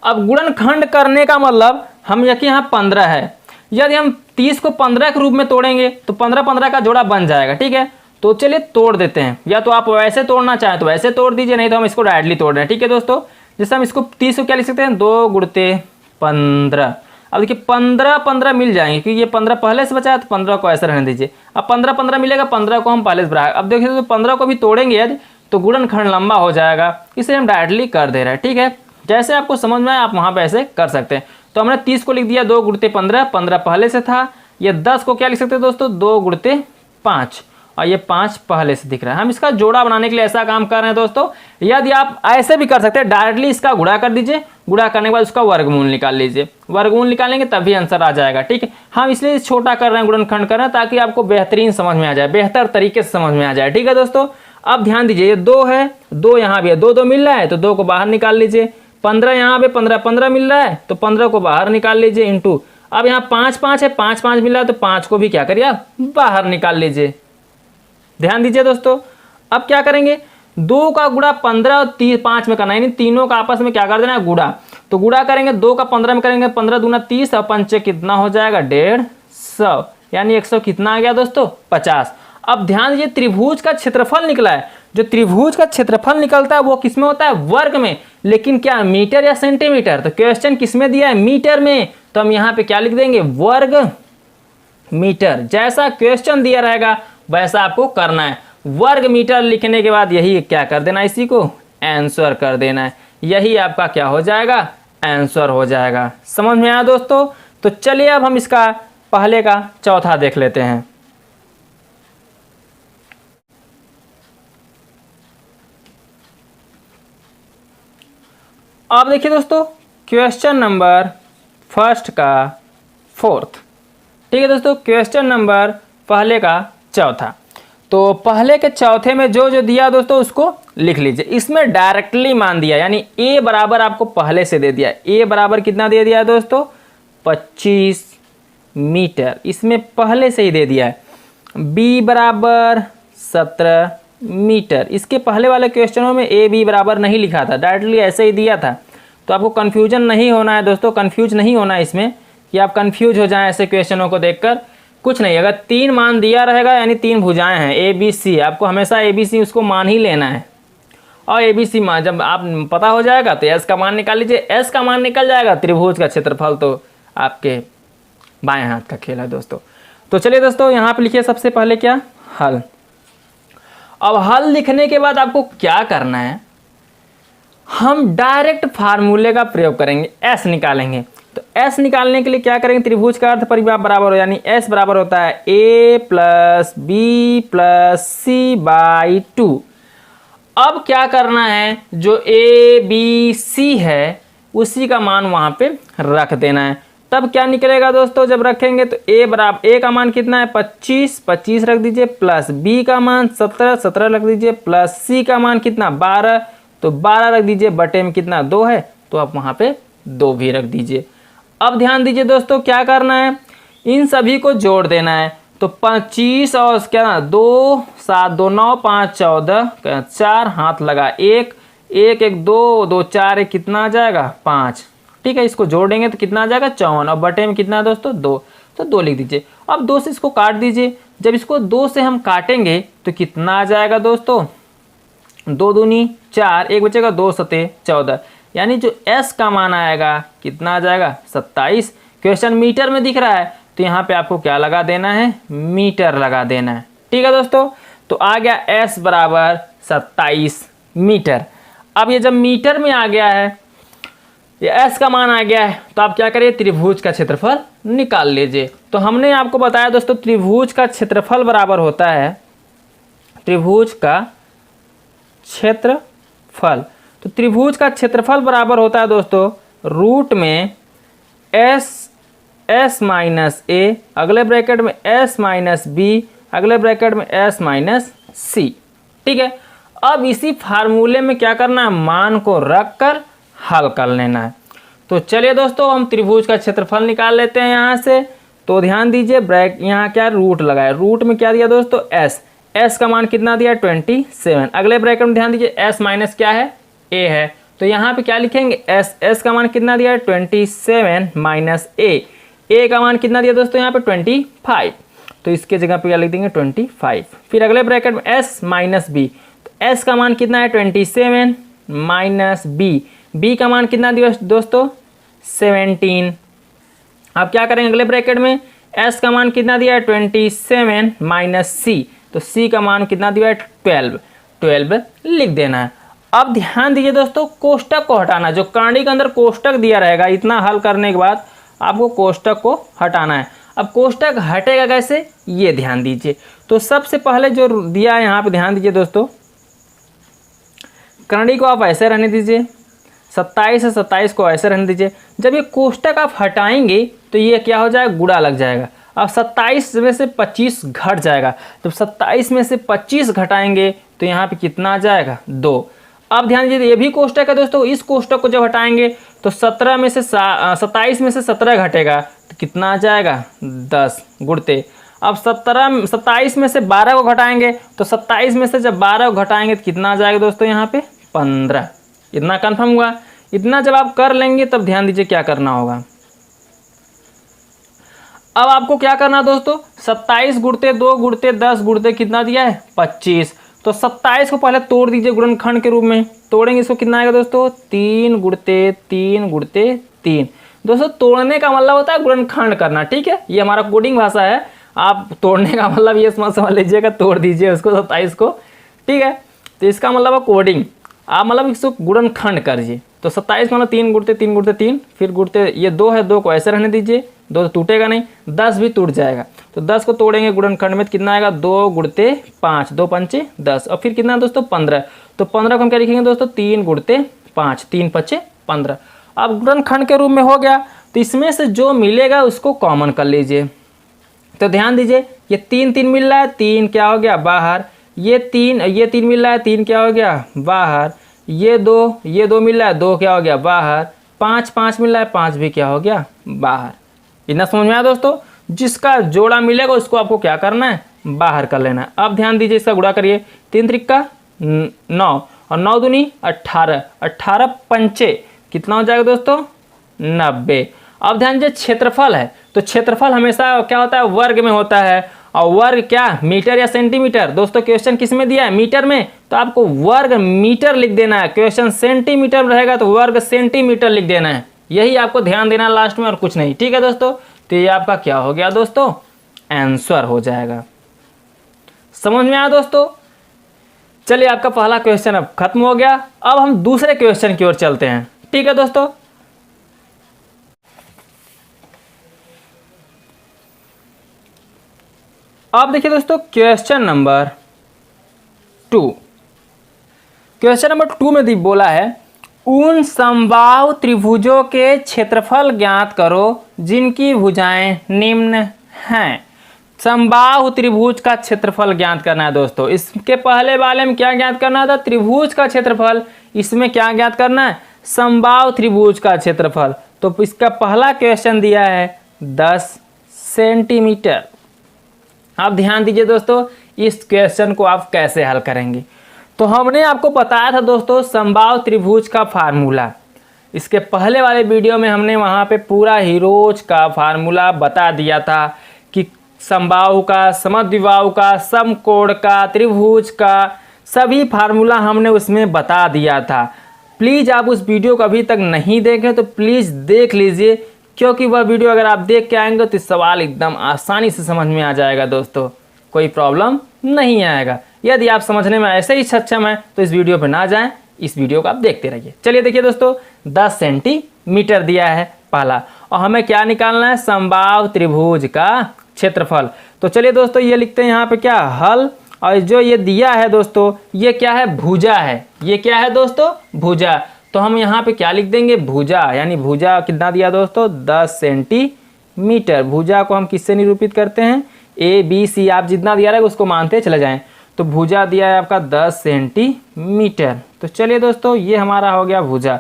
अब गुणनखंड करने का मतलब हम यहाँ 15 है, यदि हम 30 को 15 के रूप में तोड़ेंगे तो 15 का जोड़ा बन जाएगा। ठीक है, तो चलिए तोड़ देते हैं, या तो आप वैसे तोड़ना चाहें तो वैसे तोड़ दीजिए, नहीं तो हम इसको डायरेक्टली तोड़ रहे हैं। ठीक है दोस्तों, जैसे हम इसको 30 को क्या लिख सकते हैं, 2 गुणते 15। अब देखिए 15 मिल जाएंगे, क्योंकि ये 15 पहले से बचा है, तो 15 को ऐसे रहने दीजिए। अब 15 मिलेगा, 15 को हम पहले से बढ़ाएं। अब देखिए तो 15 को भी तोड़ेंगे यदि तो गुणनखंड लंबा हो जाएगा, इसलिए हम डायरेक्टली कर दे रहे हैं। ठीक है, जैसे आपको समझ में आए आप वहाँ पे ऐसे कर सकते हैं। तो हमने 30 को लिख दिया 2 गुणते 15, 15 पहले से था। ये 10 को क्या लिख सकते हैं दोस्तों, 2 गुणते 5, और ये 5 पहले से दिख रहा है। हम इसका जोड़ा बनाने के लिए ऐसा काम कर रहे हैं दोस्तों। यदि आप ऐसे भी कर सकते हैं, डायरेक्टली इसका गुणा कर दीजिए, गुणा करने के बाद उसका वर्गमूल निकाल लीजिए, वर्गमूल निकालेंगे तभी आंसर आ जाएगा। ठीक है, हम इसलिए छोटा कर रहे हैं, गुणनखंड कर रहे हैं, ताकि आपको बेहतरीन समझ में आ जाए, बेहतर तरीके से समझ में आ जाए। ठीक है दोस्तों, अब ध्यान दीजिए, ये 2 है, 2 यहाँ भी है, 2 मिल रहा है तो 2 को बाहर निकाल लीजिए। 15 यहाँ पे 15 मिल रहा है तो 15 को बाहर निकाल लीजिए, इंटू अब यहाँ 5 है, 5 मिल रहा है तो 5 को भी क्या करिए आप बाहर निकाल लीजिए। ध्यान दीजिए दोस्तों, अब क्या करेंगे, 2 का गुणा 15 और 5 में करना है, यानी तीनों का आपस में क्या कर देना है, गुणा। तो गुणा करेंगे, 2 का 15 में करेंगे, 15 दूना 30 और 5 कितना हो जाएगा 150, यानी 100 कितना आ गया दोस्तों 50। अब ध्यान दीजिए, त्रिभुज का क्षेत्रफल निकला है। जो त्रिभुज का क्षेत्रफल निकलता है वो किस में होता है, वर्ग में, लेकिन क्या मीटर या सेंटीमीटर। तो क्वेश्चन किस में दिया है, मीटर में, तो हम यहाँ पे क्या लिख देंगे, वर्ग मीटर। जैसा क्वेश्चन दिया रहेगा वैसा आपको करना है। वर्ग मीटर लिखने के बाद यही क्या कर देना, इसी को आंसर कर देना है, यही आपका क्या हो जाएगा, आंसर हो जाएगा। समझ में आया दोस्तों। तो चलिए अब हम इसका पहले का चौथा देख लेते हैं। अब देखिए दोस्तों, क्वेश्चन नंबर फर्स्ट का 4th। ठीक है दोस्तों, क्वेश्चन नंबर पहले का चौथा। तो पहले के चौथे में जो दिया दोस्तों उसको लिख लीजिए। इसमें डायरेक्टली मान दिया, यानी a बराबर आपको पहले से दे दिया। a बराबर कितना दे दिया है दोस्तों, 25 मीटर, इसमें पहले से ही दे दिया है। b बराबर 17 मीटर, इसके पहले वाले क्वेश्चनों में a b बराबर नहीं लिखा था, डायरेक्टली ऐसे ही दिया था। तो आपको कन्फ्यूजन नहीं होना है दोस्तों, कन्फ्यूज नहीं होना है इसमें कि आप कन्फ्यूज हो जाएं ऐसे क्वेश्चनों को देखकर। कुछ नहीं, अगर 3 मान दिया रहेगा यानी 3 भुजाएं हैं a b c, आपको हमेशा a b c उसको मान ही लेना है। और a b c मान जब आप पता हो जाएगा तो s का मान निकाल लीजिए, s का मान निकल जाएगा, त्रिभुज का क्षेत्रफल तो आपके बाएं हाथ का खेल है दोस्तों। तो चलिए दोस्तों, यहाँ पे लिखिए सबसे पहले क्या, हल। अब हल लिखने के बाद आपको क्या करना है, हम डायरेक्ट फार्मूले का प्रयोग करेंगे, s निकालेंगे। तो s निकालने के लिए क्या करेंगे, त्रिभुज का अर्ध परिमाप बराबर हो, यानी s बराबर होता है a plus b plus c by 2। अब क्या करना है, जो a b c है उसी का मान वहाँ पे रख देना है। तब क्या निकलेगा दोस्तों, जब रखेंगे तो a बराबर, a का मान कितना है 25 रख दीजिए, प्लस b का मान 17 रख दीजिए, प्लस c का मान कितना 12, तो 12 रख दीजिए, बटे में कितना 2 है तो आप वहाँ पे 2 भी रख दीजिए। अब ध्यान दीजिए दोस्तों, क्या करना है, इन सभी को जोड़ देना है। तो 25 और क्या ना 2 7 2 9 5 14 4 हाथ लगा 1 1 1 2 2 4 1 कितना आ जाएगा 5। ठीक है, इसको जोड़ेंगे तो कितना आ जाएगा 54 और बटे में कितना है दोस्तों 2, तो 2 लिख दीजिए। अब 2 से इसको काट दीजिए। जब इसको 2 से हम काटेंगे तो कितना आ जाएगा दोस्तों 2 दूनी 4, एक बचेगा 2 सते 14, यानी जो s का मान आएगा कितना आ जाएगा 27। क्वेश्चन मीटर में दिख रहा है तो यहाँ पे आपको क्या लगा देना है मीटर लगा देना है। ठीक है दोस्तों, तो आ गया s बराबर 27 मीटर। अब ये जब मीटर में आ गया है, ये s का मान आ गया है, तो आप क्या करिए त्रिभुज का क्षेत्रफल निकाल लीजिए। तो हमने आपको बताया दोस्तों त्रिभुज का क्षेत्रफल बराबर होता है त्रिभुज का क्षेत्रफल। तो त्रिभुज का क्षेत्रफल बराबर होता है दोस्तों रूट में s माइनस ए, अगले ब्रैकेट में s माइनस बी, अगले ब्रैकेट में s माइनस सी। ठीक है, अब इसी फार्मूले में क्या करना है मान को रख कर हल कर लेना है। तो चलिए दोस्तों हम त्रिभुज का क्षेत्रफल निकाल लेते हैं यहाँ से। तो ध्यान दीजिए ब्रैक यहाँ क्या रूट लगाए, रूट में क्या दिया दोस्तों s का मान कितना दिया 27। अगले ब्रैकेट में ध्यान दीजिए s माइनस क्या है a है, तो यहाँ पे क्या लिखेंगे s का मान कितना दिया 27 माइनस a का मान कितना दिया दोस्तों यहाँ पे 25, तो इसके जगह पे क्या लिख देंगे 25। फिर अगले ब्रैकेट में s माइनस b, तो s का मान कितना है 27 माइनस b का मान कितना दिया दोस्तों 17। अब क्या करेंगे अगले ब्रैकेट में s का मान कितना दिया है 27 माइनस c, तो c का मान कितना दिया है 12 लिख देना है। अब ध्यान दीजिए दोस्तों कोष्टक को हटाना, जो करनी के अंदर कोष्टक दिया रहेगा इतना हल करने के बाद आपको कोष्टक को हटाना है। अब कोष्टक हटेगा कैसे ये ध्यान दीजिए। तो सबसे पहले जो दिया है यहाँ पे ध्यान दीजिए दोस्तों, करनी को आप ऐसे रहने दीजिए, 27 से 27 को ऐसे रहने दीजिए। जब ये कोष्टक आप हटाएंगे तो ये क्या हो जाएगा गुणा लग जाएगा। अब 27 में से 25 घट जाएगा, जब 27 में से 25 घटाएंगे तो यहाँ पे कितना आ जाएगा 2। अब ध्यान दीजिए ये भी कोष्टक है दोस्तों, इस कोष्टक को जब हटाएंगे तो 17 में से 27 में से 17 घटेगा तो कितना आ जाएगा 10 गुणते। अब 27 में से 12 को घटाएंगे तो 27 में से जब 12 को घटाएंगे तो कितना आ जाएगा दोस्तों यहाँ पे 15। इतना कन्फर्म हुआ। इतना जब आप कर लेंगे तब ध्यान दीजिए क्या करना होगा। अब आपको क्या करना है दोस्तों 27 गुणते 2 गुणते 10 गुणते कितना दिया है 25, तो 27 को पहले तोड़ दीजिए गुणनखंड के रूप में। तोड़ेंगे इसको कितना आएगा दोस्तों 3 गुणते 3 गुणते 3। दोस्तों तोड़ने का मतलब होता है गुणनखंड करना। ठीक है, ये हमारा कोडिंग भाषा है। आप तोड़ने का मतलब ये समझ लीजिएगा, तोड़ दीजिए उसको 27 को। ठीक है, तो इसका मतलब है कोडिंग, आप मतलब इसको गुणनखंड करिए। तो 27 मतलब 3 गुणते 3 गुणते 3, फिर गुणते ये 2 है 2 को ऐसे रहने दीजिए, 2 तो टूटेगा नहीं, 10 भी टूट जाएगा। तो 10 को तोड़ेंगे गुणनखंड में तो कितना आएगा 2 गुणते 5, 2 पंचे 10, और फिर कितना दोस्तों 15। तो 15 को हम क्या लिखेंगे दोस्तों 3 गुणते 5, 3 पचे 15। अब गुणनखंड के रूप में हो गया, तो इसमें से जो मिलेगा उसको कॉमन कर लीजिए। तो ध्यान दीजिए ये 3 3 मिल रहा है, 3 क्या हो गया बाहर, ये 3 मिल रहा है, 3 क्या हो गया बाहर, ये 2 मिल रहा है, 2 क्या हो गया बाहर, 5 मिल रहा है, 5 भी क्या हो गया बाहर। इतना समझ में आया दोस्तों। जिसका जोड़ा मिलेगा उसको आपको क्या करना है बाहर कर लेना है। अब ध्यान दीजिए इसका गुणा करिए, 3 त्रिका 9 और 9 दूनी 18, 18 पंचे कितना हो जाएगा दोस्तों 90। अब ध्यान दीजिए क्षेत्रफल है, तो क्षेत्रफल हमेशा क्या होता है वर्ग में होता है, और वर्ग क्या मीटर या सेंटीमीटर। दोस्तों क्वेश्चन किस में दिया है मीटर में, तो आपको वर्ग मीटर लिख देना है। क्वेश्चन सेंटीमीटर में रहेगा तो वर्ग सेंटीमीटर लिख देना है। यही आपको ध्यान देना लास्ट में और कुछ नहीं। ठीक है दोस्तों, तो ये आपका क्या हो गया दोस्तों आंसर हो जाएगा। समझ में आया दोस्तों। चलिए आपका पहला क्वेश्चन अब खत्म हो गया। अब हम दूसरे क्वेश्चन की ओर चलते हैं। ठीक है दोस्तों, अब देखिए दोस्तों क्वेश्चन नंबर 2। क्वेश्चन नंबर 2 में बोला है उन समबाहु त्रिभुजों के क्षेत्रफल ज्ञात करो जिनकी भुजाएं निम्न हैं। समबाहु त्रिभुज का क्षेत्रफल ज्ञात करना है दोस्तों। इसके पहले वाले में क्या ज्ञात करना था त्रिभुज का क्षेत्रफल, इसमें क्या ज्ञात करना है समबाहु त्रिभुज का क्षेत्रफल। तो इसका पहला क्वेश्चन दिया है 10 सेंटीमीटर। अब ध्यान दीजिए दोस्तों, इस क्वेश्चन को आप कैसे हल करेंगे। तो हमने आपको बताया था दोस्तों समबाहु त्रिभुज का फार्मूला। इसके पहले वाले वीडियो में हमने वहाँ पे पूरा हीरोज का फार्मूला बता दिया था कि समबाहु का, समद्विबाहु का, समकोण का, त्रिभुज का सभी फार्मूला हमने उसमें बता दिया था। प्लीज़ आप उस वीडियो को अभी तक नहीं देखें तो प्लीज़ देख लीजिए, क्योंकि वह वीडियो अगर आप देख के आएंगे तो सवाल एकदम आसानी से समझ में आ जाएगा दोस्तों, कोई प्रॉब्लम नहीं आएगा। यदि आप समझने में ऐसे ही सक्षम हैं तो इस वीडियो पर ना जाएं, इस वीडियो को आप देखते रहिए। चलिए देखिए दोस्तों, 10 सेंटीमीटर दिया है पहला, और हमें क्या निकालना है, समबाहु त्रिभुज का क्षेत्रफल। तो चलिए दोस्तों ये लिखते हैं यहाँ पे क्या, हल, और जो ये दिया है दोस्तों ये क्या है, भुजा है। ये क्या है दोस्तों, भुजा। तो हम यहाँ पे क्या लिख देंगे, भुजा, यानी भुजा कितना दिया दोस्तों, 10 सेंटीमीटर। भुजा को हम किससे निरूपित करते हैं, ए बी सी, आप जितना दिया रहेगा उसको मानते चले जाएं। तो भुजा दिया है आपका 10 सेंटीमीटर। तो चलिए दोस्तों ये हमारा हो गया भुजा।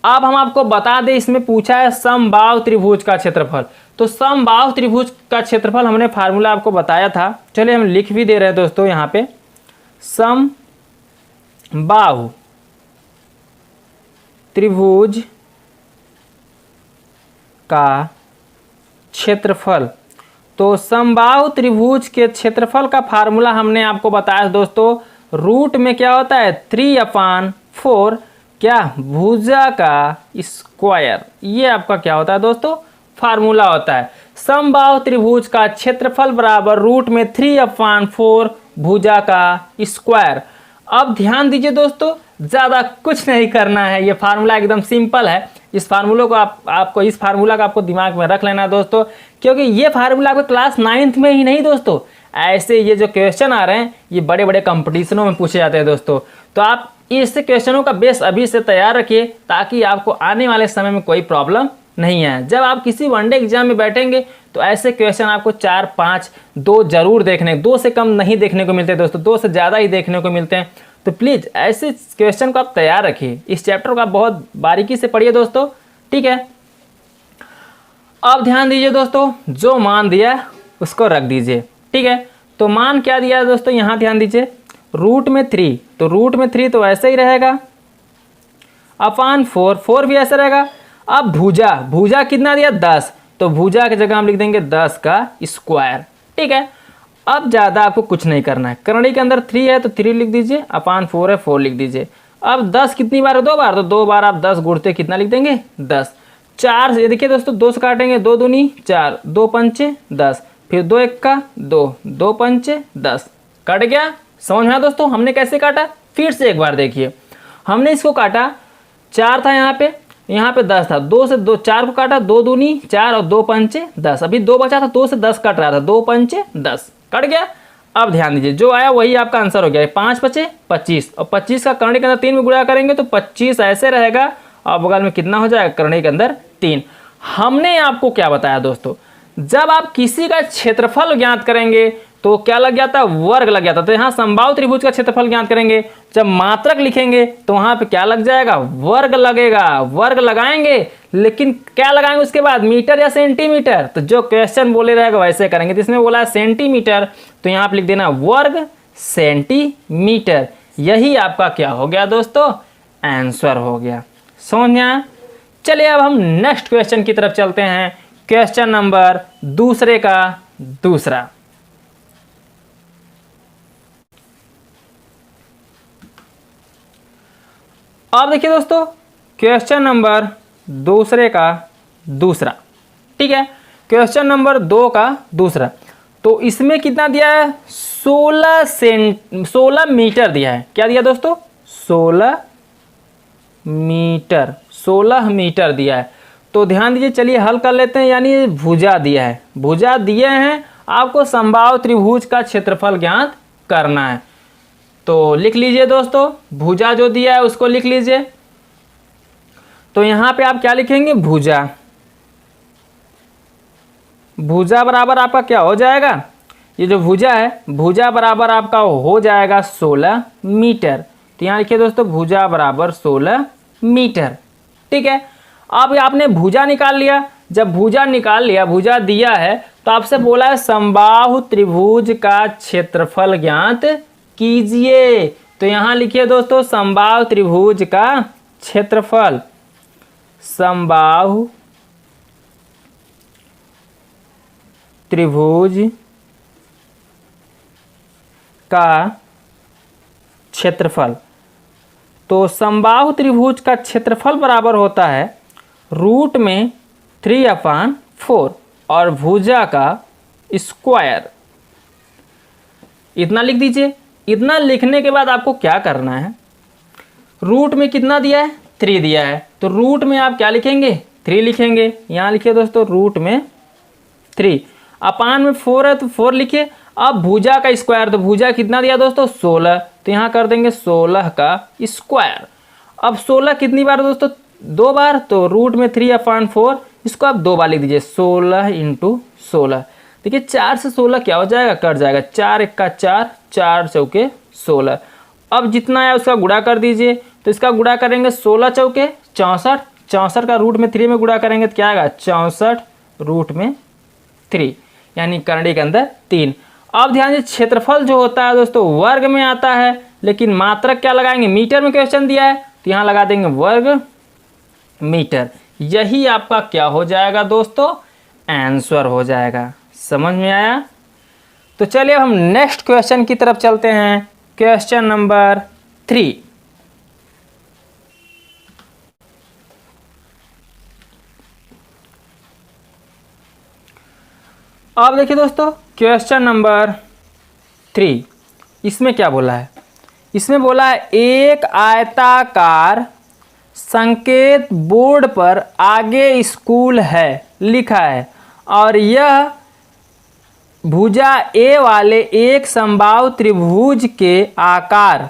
अब हम आपको बता दें, इसमें पूछा है समबाहु त्रिभुज का क्षेत्रफल। तो समबाहु त्रिभुज का क्षेत्रफल हमने फार्मूला आपको बताया था, चलिए हम लिख भी दे रहे हैं दोस्तों यहाँ पे, समबाहु त्रिभुज का क्षेत्रफल। तो समबाहु त्रिभुज के क्षेत्रफल का फार्मूला हमने आपको बताया दोस्तों, रूट में क्या होता है, 3/4 क्या, भुजा का स्क्वायर। ये आपका क्या होता है दोस्तों, फार्मूला होता है। समबाहु त्रिभुज का क्षेत्रफल बराबर रूट में 3/4 भुजा का स्क्वायर। अब ध्यान दीजिए दोस्तों, ज़्यादा कुछ नहीं करना है, ये फार्मूला एकदम सिंपल है। इस फार्मूले को आपको इस फार्मूला का आपको दिमाग में रख लेना है दोस्तों, क्योंकि ये फार्मूला आपको क्लास 9th में ही नहीं दोस्तों, ऐसे ये जो क्वेश्चन आ रहे हैं ये बड़े बड़े कंपटीशनों में पूछे जाते हैं दोस्तों। तो आप इस क्वेश्चनों का बेस अभी से तैयार रखिए, ताकि आपको आने वाले समय में कोई प्रॉब्लम नहीं है। जब आप किसी वनडे एग्जाम में बैठेंगे तो ऐसे क्वेश्चन आपको 4, 5, 2 जरूर देखने, 2 से कम नहीं देखने को मिलते दोस्तों, 2 से ज़्यादा ही देखने को मिलते हैं। तो प्लीज़ ऐसे क्वेश्चन को आप तैयार रखिए, इस चैप्टर को आप बहुत बारीकी से पढ़िए दोस्तों, ठीक है। अब ध्यान दीजिए दोस्तों, जो मान दिया उसको रख दीजिए, ठीक है। तो मान क्या दिया है दोस्तों, यहाँ ध्यान दीजिए, रूट में 3, तो रूट में 3 तो ऐसे ही रहेगा, अपान 4 भी ऐसे रहेगा। अब भुजा कितना दिया, 10, तो भुजा की जगह हम लिख देंगे 10 का स्क्वायर, ठीक है। अब ज़्यादा आपको कुछ नहीं करना है, करनी के अंदर 3 है तो 3 लिख दीजिए, अपान 4 है 4 लिख दीजिए। अब 10 कितनी बार है, 2 बार, तो 2 बार आप 10 गुणते कितना लिख देंगे, 10। 4 से देखिए दोस्तों, 2 से काटेंगे, 2 दूनी 4, 2 पंचे 10, फिर 2 1 2, 2 पंचे 10, कट गया। समझ में आया दोस्तों हमने कैसे काटा, फिर से एक बार देखिए। हमने इसको काटा, 4 था यहाँ पे 10 था, 2 से 4 को काटा, 2 दूनी 4 और 2 पंचे 10, अभी 2 बचा था, 2 से 10 कट रहा था, 2 पंचे 10, कट गया। अब ध्यान दीजिए, जो आया वही आपका आंसर हो गया, 5 बचे 25, और 25 का करने के अंदर 3 में गुणा करेंगे तो 25 ऐसे रहेगा, और बगल में कितना हो जाएगा, करने के अंदर 3। हमने आपको क्या बताया दोस्तों, जब आप किसी का क्षेत्रफल ज्ञात करेंगे तो क्या लग जाता है, वर्ग लग जाता है। तो यहाँ समबाहु त्रिभुज का क्षेत्रफल ज्ञात करेंगे, जब मात्रक लिखेंगे तो वहाँ पे क्या लग जाएगा, वर्ग लगेगा। वर्ग लगाएंगे, लेकिन क्या लगाएंगे उसके बाद, मीटर या सेंटीमीटर। तो जो क्वेश्चन बोले रहेगा वैसे करेंगे। तो इसमें बोला है सेंटीमीटर, तो यहाँ पे लिख देना वर्ग सेंटीमीटर। यही आपका क्या हो गया दोस्तों, आंसर हो गया। समझ में आया। चलिए अब हम नेक्स्ट क्वेश्चन की तरफ चलते हैं। क्वेश्चन नंबर दूसरे का दूसरा। अब देखिए दोस्तों, क्वेश्चन नंबर दूसरे का दूसरा, ठीक है। क्वेश्चन नंबर 2 का दूसरा, तो इसमें कितना दिया है, 16 मीटर दिया है। क्या दिया दोस्तों, 16 मीटर दिया है। तो ध्यान दीजिए, चलिए हल कर लेते हैं। यानी भुजा दिया है, भुजा दिए हैं, आपको समबाहु त्रिभुज का क्षेत्रफल ज्ञात करना है। तो लिख लीजिए दोस्तों, भुजा जो दिया है उसको लिख लीजिए। तो यहाँ पे आप क्या लिखेंगे, भुजा बराबर आपका क्या हो जाएगा, ये जो भुजा है, भुजा बराबर आपका हो जाएगा 16 मीटर। तो यहाँ लिखिए दोस्तों, भुजा बराबर 16 मीटर, ठीक है। अब आपने भुजा निकाल लिया, जब भुजा निकाल लिया, भुजा दिया है, तो आपसे बोला है समबाहु त्रिभुज का क्षेत्रफल ज्ञात कीजिए। तो यहां लिखिए दोस्तों समबाहु त्रिभुज का क्षेत्रफल, समबाहु त्रिभुज का क्षेत्रफल। तो समबाहु त्रिभुज का क्षेत्रफल बराबर होता है रूट में 3/4 और भुजा का स्क्वायर। इतना लिख दीजिए। इतना लिखने के बाद आपको क्या करना है, रूट में कितना दिया है 3 दिया है, तो रूट में आप क्या लिखेंगे 3 लिखेंगे। यहाँ लिखिए दोस्तों रूट में 3, अपान में 4 है तो 4 लिखिए। अब भुजा का स्क्वायर, तो भुजा कितना दिया दोस्तों 16, तो यहाँ कर देंगे 16 का स्क्वायर। अब 16 कितनी बार दोस्तों 2 बार, तो रूट में 3/4 इसको आप 2 बार लिख दीजिए, 16 × 16। देखिए 4 से 16 क्या हो जाएगा, कट जाएगा, 4 × 1 4, 4 चौके 16। अब जितना है उसका गुणा कर दीजिए, तो इसका गुणा करेंगे 16 चौके 64, 64 का रूट में 3 में गुणा करेंगे तो क्या आएगा 64 रूट में 3, यानी करंडी के अंदर 3। अब ध्यान दीजिए क्षेत्रफल जो होता है दोस्तों वर्ग में आता है, लेकिन मात्रक क्या लगाएंगे, मीटर में क्वेश्चन दिया है तो यहाँ लगा देंगे वर्ग मीटर। यही आपका क्या हो जाएगा दोस्तों, आंसर हो जाएगा। समझ में आया? तो चलिए अब हम नेक्स्ट क्वेश्चन की तरफ चलते हैं, क्वेश्चन नंबर 3। अब देखिए दोस्तों क्वेश्चन नंबर 3, इसमें क्या बोला है, इसमें बोला है एक आयताकार संकेत बोर्ड पर आगे स्कूल है लिखा है और यह भुजा ए वाले एक समबाहु त्रिभुज के आकार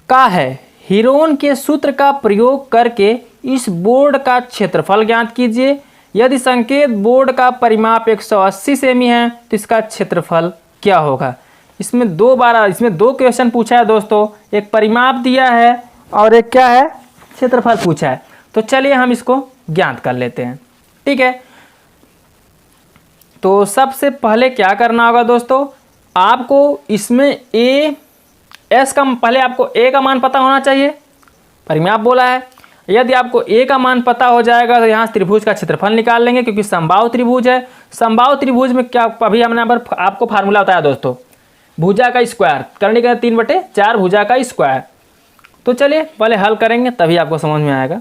का है। हीरोन के सूत्र का प्रयोग करके इस बोर्ड का क्षेत्रफल ज्ञात कीजिए। यदि संकेत बोर्ड का परिमाप 180 सेमी है तो इसका क्षेत्रफल क्या होगा। इसमें 2 क्वेश्चन पूछा है दोस्तों, एक परिमाप दिया है और एक क्या है क्षेत्रफल पूछा है। तो चलिए हम इसको ज्ञात कर लेते हैं, ठीक है। तो सबसे पहले क्या करना होगा दोस्तों, आपको इसमें एस का पहले आपको ए का मान पता होना चाहिए, परिमाप बोला है। यदि आपको ए का मान पता हो जाएगा तो यहाँ त्रिभुज का क्षेत्रफल निकाल लेंगे, क्योंकि समबाहु त्रिभुज है। समबाहु त्रिभुज में क्या अभी हमने आपको फार्मूला बताया दोस्तों, भुजा का स्क्वायर करने का 3/4 भुजा का स्क्वायर। तो चलिए पहले हल करेंगे तभी आपको समझ में आएगा।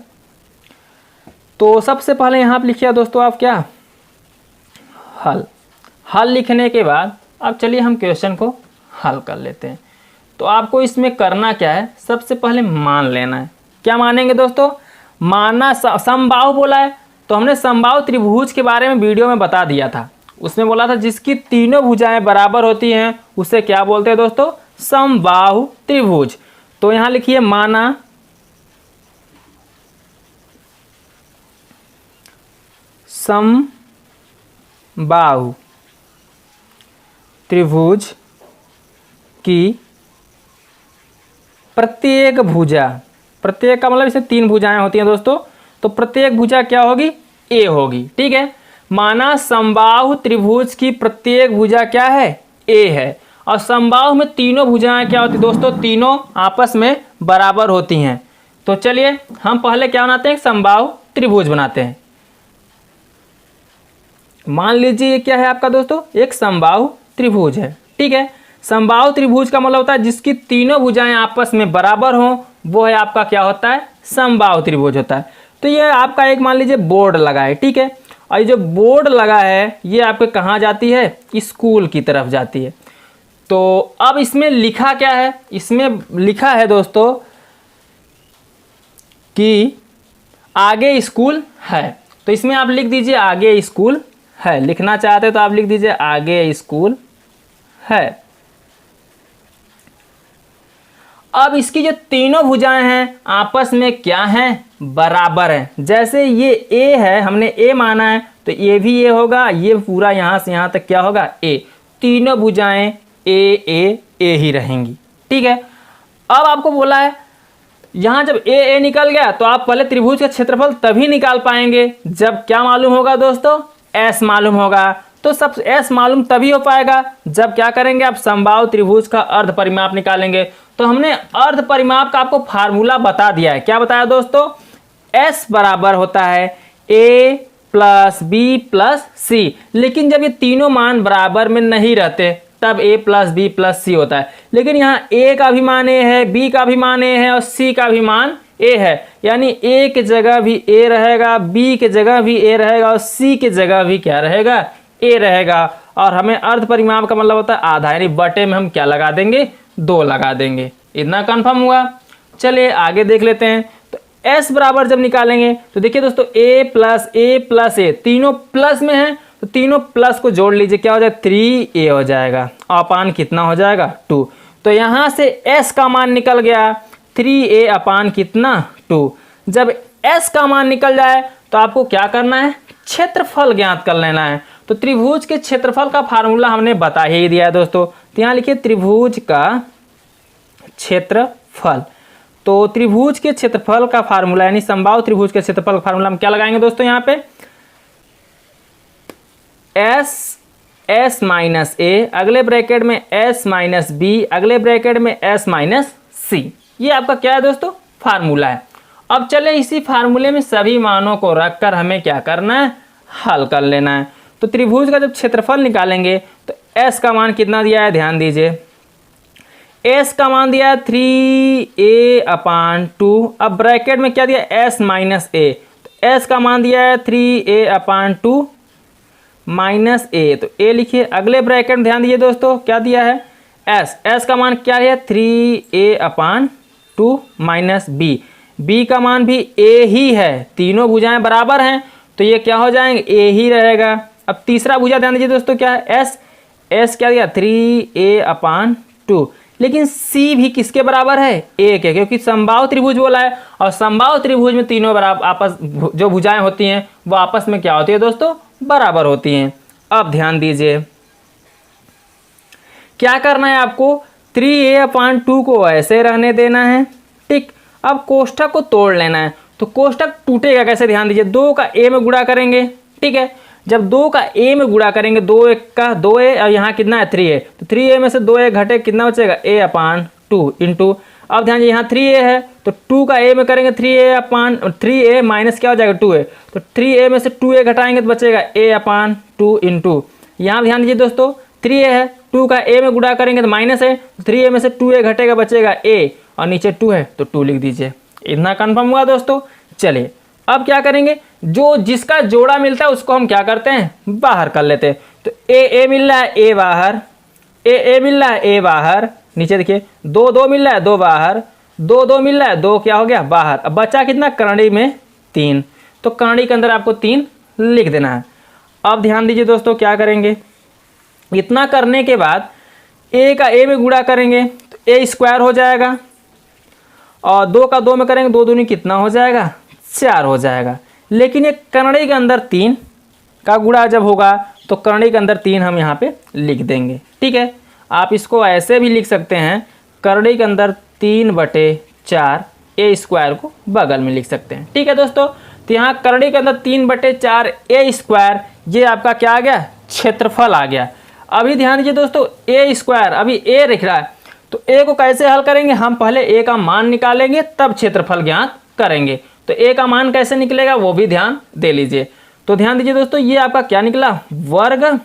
तो सबसे पहले यहाँ पर लिखिए दोस्तों आप क्या हल लिखने के बाद अब चलिए हम क्वेश्चन को हल कर लेते हैं। तो आपको इसमें करना क्या है, सबसे पहले मान लेना है। क्या मानेंगे दोस्तों, माना समबाहु बोला है तो हमने समबाहु त्रिभुज के बारे में वीडियो में बता दिया था। उसमें बोला था जिसकी तीनों भुजाएं बराबर होती हैं उसे क्या बोलते हैं दोस्तों, समबाहु त्रिभुज। तो यहां लिखिए माना समबाहु त्रिभुज की प्रत्येक भुजा, प्रत्येक का मतलब इसमें 3 भुजाएं होती हैं दोस्तों, तो प्रत्येक भुजा क्या होगी ए होगी, ठीक है। माना समबाहु त्रिभुज की प्रत्येक भुजा क्या है ए है, और समबाहु में तीनों भुजाएं क्या होती दोस्तों, तीनों आपस में बराबर होती हैं। तो चलिए हम पहले क्या बनाते हैं, समबाहु त्रिभुज बनाते हैं। मान लीजिए ये क्या है आपका दोस्तों, एक समबाहु त्रिभुज है, ठीक है। समबाहु त्रिभुज का मतलब होता है जिसकी तीनों भुजाएं आपस में बराबर हों, वो है आपका क्या होता है, समबाहु त्रिभुज होता है। तो ये आपका एक मान लीजिए बोर्ड लगा है, ठीक है, और ये जो बोर्ड लगा है ये आपके कहाँ जाती है, स्कूल की तरफ जाती है। तो अब इसमें लिखा क्या है, इसमें लिखा है दोस्तों कि आगे स्कूल है। तो इसमें आप लिख दीजिए आगे स्कूल है, लिखना चाहते तो आप लिख दीजिए आगे स्कूल है। अब इसकी जो तीनों भुजाएं हैं आपस में क्या हैं, बराबर हैं। जैसे ये ए है, हमने ए माना है तो ये भी ए होगा, ये पूरा यहाँ से यहाँ तक क्या होगा ए, तीनों भुजाएं ए ही रहेंगी, ठीक है। अब आपको बोला है यहाँ जब ए निकल गया तो आप पहले त्रिभुज का क्षेत्रफल तभी निकाल पाएंगे जब क्या मालूम होगा दोस्तों, एस मालूम होगा। तो सब एस मालूम तभी हो पाएगा जब क्या करेंगे, आप समबाहु त्रिभुज का अर्ध परिमाप निकालेंगे। तो हमने अर्ध परिमाप का आपको फार्मूला बता दिया है। क्या बताया दोस्तों, एस बराबर होता है ए प्लस बी प्लस सी। लेकिन जब ये तीनों मान बराबर में नहीं रहते तब ए प्लस बी प्लस सी होता है। लेकिन यहाँ ए का भी मान ए है, बी का भी मान ए है और सी का भी मान ए है। यानी ए की जगह भी ए रहेगा, बी की जगह भी ए रहेगा और सी की जगह भी क्या रहेगा, ए रहेगा। और हमें अर्ध परिमाप का मतलब होता है आधा, यानी बटे में हम क्या लगा देंगे, 2 लगा देंगे। इतना कंफर्म हुआ। चलिए आगे देख लेते हैं। तो एस बराबर जब निकालेंगे तो देखिए दोस्तों, ए प्लस ए तीनों प्लस में है, तो तीनों प्लस को जोड़ लीजिए, क्या हो जाएगा 3a हो जाएगा। अपान कितना हो जाएगा 2। तो यहाँ से s का मान निकल गया 3a अपान कितना 2। जब s का मान निकल जाए तो आपको क्या करना है, क्षेत्रफल ज्ञात कर लेना है। तो त्रिभुज के क्षेत्रफल का फार्मूला हमने बता ही दिया है दोस्तों। तो यहाँ लिखिए त्रिभुज का क्षेत्रफल। तो त्रिभुज के क्षेत्रफल का फार्मूला यानी समबाहु त्रिभुज के क्षेत्रफल का फार्मूला हम क्या लगाएंगे दोस्तों, यहाँ पे एस माइनस ए, अगले ब्रैकेट में एस माइनस बी, अगले ब्रैकेट में एस माइनस सी। ये आपका क्या है दोस्तों, फार्मूला है। अब चले इसी फार्मूले में सभी मानों को रखकर हमें क्या करना है, हल कर लेना है। तो त्रिभुज का जब क्षेत्रफल निकालेंगे तो एस का मान कितना दिया है, ध्यान दीजिए, एस का मान दिया है 3a अपान 2। अब ब्रैकेट में क्या दिया, एस माइनस ए, तो एस का मान दिया है 3a अपान 2 माइनस ए। तो ए लिखिए। अगले ब्रैकेट में ध्यान दीजिए दोस्तों, क्या दिया है, एस का मान क्या है 3a अपान 2 माइनस बी। बी का मान भी ए ही है, तीनों भुजाएं बराबर हैं तो ये क्या हो जाएंगे, ए ही रहेगा। अब तीसरा भुजा ध्यान दीजिए दोस्तों, क्या है एस क्या दिया 3a अपान 2। लेकिन सी भी किसके बराबर है, ए के, क्योंकि समबाहु त्रिभुज बोला है और समबाहु त्रिभुज में तीनों बराबर आपस जो भुजाएं होती हैं वो आपस में क्या होती है दोस्तों, बराबर होती हैं। अब ध्यान दीजिए क्या करना है आपको, 3a अपान 2 को ऐसे रहने देना है, ठीक। अब कोष्ठक को तोड़ लेना है। तो कोष्ठक टूटेगा कैसे, ध्यान दीजिए, 2 का a में गुणा करेंगे, ठीक है। जब 2 का a में गुणा करेंगे, 2 1 का 2a और यहाँ कितना है 3a, तो 3a में से 2a घटे कितना बचेगा, a अपान 2 इंटू। अब ध्यान दीजिए यहाँ 3a है तो 2 का a में करेंगे 3a अपान 3a माइनस क्या हो जाएगा 2a, तो 3a में से 2a घटाएंगे तो बचेगा a अपान 2 इंटू। यहाँ ध्यान दीजिए दोस्तों, 3a है, 2 का a में गुणा करेंगे तो माइनस है, 3a में से 2a घटेगा बचेगा a और नीचे 2 है तो 2 लिख दीजिए। इतना कन्फर्म हुआ दोस्तों। चलिए अब क्या करेंगे, जो जिसका जोड़ा मिलता है उसको हम क्या करते हैं, बाहर कर लेते हैं। तो ए मिल रहा है, ए बाहर, ए मिल रहा है, ए बाहर, नीचे देखिए 2 मिल रहा है, 2 बाहर, 2 मिल रहा है, 2 क्या हो गया बाहर। अब बचा कितना, करणी में 3, तो करणी के अंदर आपको 3 लिख देना है। अब ध्यान दीजिए दोस्तों क्या करेंगे, इतना करने के बाद a का a में गुणा करेंगे तो a स्क्वायर हो जाएगा और 2 का 2 में करेंगे, 2 दूनी कितना हो जाएगा 4 हो जाएगा। लेकिन ये करणी के अंदर 3 का गुणा जब होगा तो करणी के अंदर 3 हम यहाँ पे लिख देंगे, ठीक है। आप इसको ऐसे भी लिख सकते हैं, करणी के अंदर 3/4 a स्क्वायर को बगल में लिख सकते हैं, ठीक है दोस्तों। तो यहाँ करणी के अंदर 3/4 a स्क्वायर, ये आपका क्या आ गया, क्षेत्रफल आ गया। अभी ध्यान दीजिए दोस्तों, a स्क्वायर अभी a लिख रहा है तो a को कैसे हल करेंगे, हम पहले a का मान निकालेंगे तब क्षेत्रफल ज्ञात करेंगे। तो a का मान कैसे निकलेगा वो भी ध्यान दे लीजिए। तो ध्यान दीजिए दोस्तों, ये आपका क्या निकला, वर्ग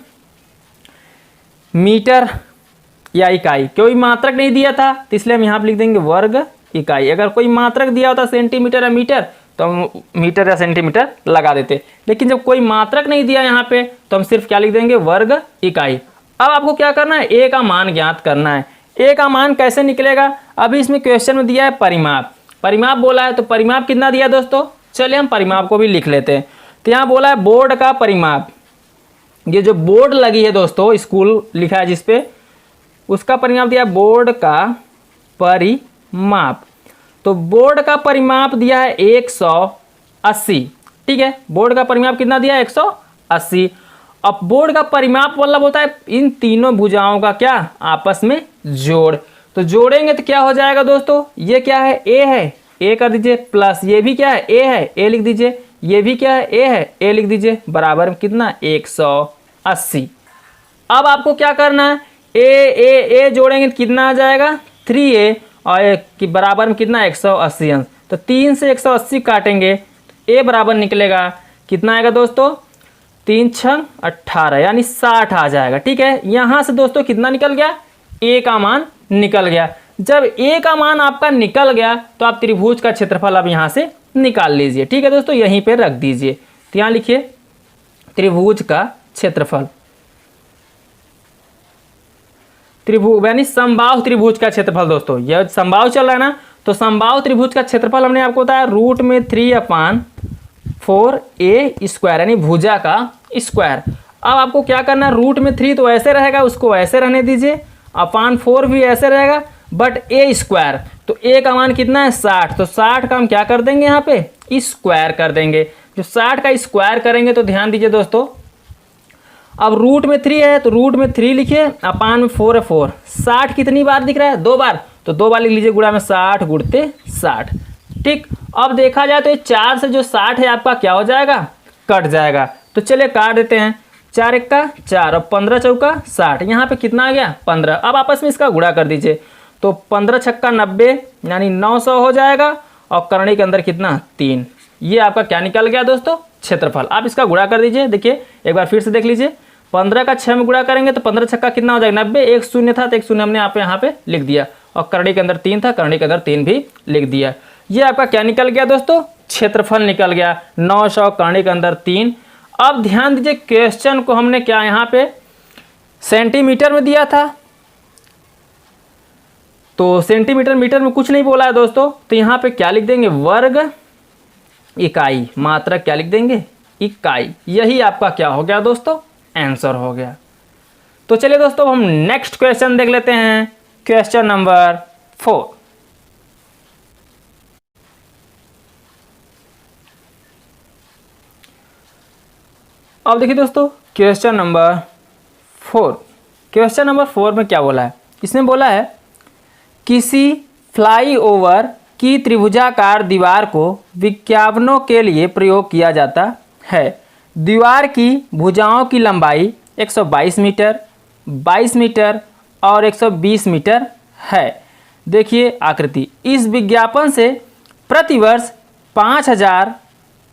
मीटर या इकाई। कोई मात्रक नहीं दिया था तो इसलिए हम यहाँ पर लिख देंगे वर्ग इकाई। अगर कोई मात्रक दिया होता सेंटीमीटर या मीटर तो हम मीटर या सेंटीमीटर लगा देते, लेकिन जब कोई मात्रक नहीं दिया यहाँ पे तो हम सिर्फ क्या लिख देंगे, वर्ग इकाई। अब आपको क्या करना है, a का मान ज्ञात करना है। a का मान कैसे निकलेगा, अभी इसमें क्वेश्चन में दिया है परिमाप, परिमाप बोला है तो परिमाप कितना दिया दोस्तों, चलिए हम परिमाप को भी लिख लेते हैं। तो यहाँ बोला है बोर्ड का परिमाप, ये जो बोर्ड लगी है दोस्तों, स्कूल लिखा है जिसपे, उसका परिमाप दिया है बोर्ड का परिमाप। तो बोर्ड का परिमाप दिया है 180, ठीक है। बोर्ड का परिमाप कितना दिया है 180। अब बोर्ड का परिमाप मतलब होता है इन तीनों भुजाओं का क्या, आपस में जोड़। तो जोड़ेंगे तो क्या हो जाएगा दोस्तों, ये क्या है, a है, a कर दीजिए, प्लस ये भी क्या है, a है, a लिख दीजिए, ये भी क्या है, ए है, ए लिख दीजिए, बराबर में कितना 180। अब आपको क्या करना है, ए जोड़ेंगे तो कितना आ जाएगा 3a, और ए की बराबर में कितना 180 अंश, तो 3 से 180 काटेंगे, ए बराबर निकलेगा कितना आएगा दोस्तों, 3 छंग 18 यानी 60 आ जाएगा। ठीक है, यहाँ से दोस्तों कितना निकल गया, ए का मान निकल गया। जब ए का मान आपका निकल गया तो आप त्रिभुज का क्षेत्रफल अब यहाँ से निकाल लीजिए। ठीक है दोस्तों, यहीं पे रख दीजिए। तो यहाँ लिखिए त्रिभुज का क्षेत्रफल, त्रिभुज यानी समबाहु त्रिभुज का क्षेत्रफल। दोस्तों यह समबाहु चल रहा है ना, तो समबाहु त्रिभुज का क्षेत्रफल हमने आपको बताया √3/4a² यानी भुजा का स्क्वायर। अब आपको क्या करना है, रूट में 3 तो ऐसे रहेगा, उसको ऐसे रहने दीजिए, /4 भी ऐसे रहेगा, बट a², तो a का मान कितना है 60, तो 60 का हम क्या कर देंगे यहाँ पे स्क्वायर कर देंगे। जो 60 का स्क्वायर करेंगे तो ध्यान दीजिए दोस्तों, अब रूट में 3 है तो रूट में 3 लिखिए, अपान में 4 है 4, 60 कितनी बार दिख रहा है 2 बार, तो 2 बार लिख लीजिए, गुणा में 60 गुणते 60। ठीक, अब देखा जाए तो ये 4 से जो 60 है आपका क्या हो जाएगा, कट जाएगा। तो चलिए काट देते हैं, 4 1 4 और 15 चौका 60, यहाँ पे कितना आ गया 15। अब आपस में इसका गुणा कर दीजिए, तो 15 छक्का 90 यानी 900 हो जाएगा, और करणी के अंदर कितना 3। ये आपका क्या निकल गया दोस्तों, क्षेत्रफल। आप इसका गुणा कर दीजिए, देखिए एक बार फिर से देख लीजिए, 15 का 6 में गुणा करेंगे तो 15 छक्का कितना हो जाएगा 90, एक शून्य था तो एक शून्य हमने यहाँ पे लिख दिया, और करणी के अंदर 3 था, करणी के अंदर 3 भी लिख दिया। ये आपका क्या निकल गया दोस्तों, क्षेत्रफल निकल गया 900, करणी के अंदर 3। अब ध्यान दीजिए क्वेश्चन को हमने क्या यहाँ पे सेंटीमीटर में दिया था, तो सेंटीमीटर मीटर में कुछ नहीं बोला है दोस्तों, तो यहाँ पे क्या लिख देंगे वर्ग इकाई, मात्रक क्या लिख देंगे इकाई। यही आपका क्या हो गया दोस्तों, आंसर हो गया। तो चलिए दोस्तों हम नेक्स्ट क्वेश्चन देख लेते हैं, क्वेश्चन नंबर 4। अब देखिए दोस्तों क्वेश्चन नंबर 4, क्वेश्चन नंबर 4 में क्या बोला है, इसने बोला है किसी फ्लाईओवर की त्रिभुजाकार दीवार को विज्ञापनों के लिए प्रयोग किया जाता है। दीवार की भुजाओं की लंबाई 122 मीटर, 22 मीटर और 120 मीटर है। देखिए आकृति, इस विज्ञापन से प्रतिवर्ष 5000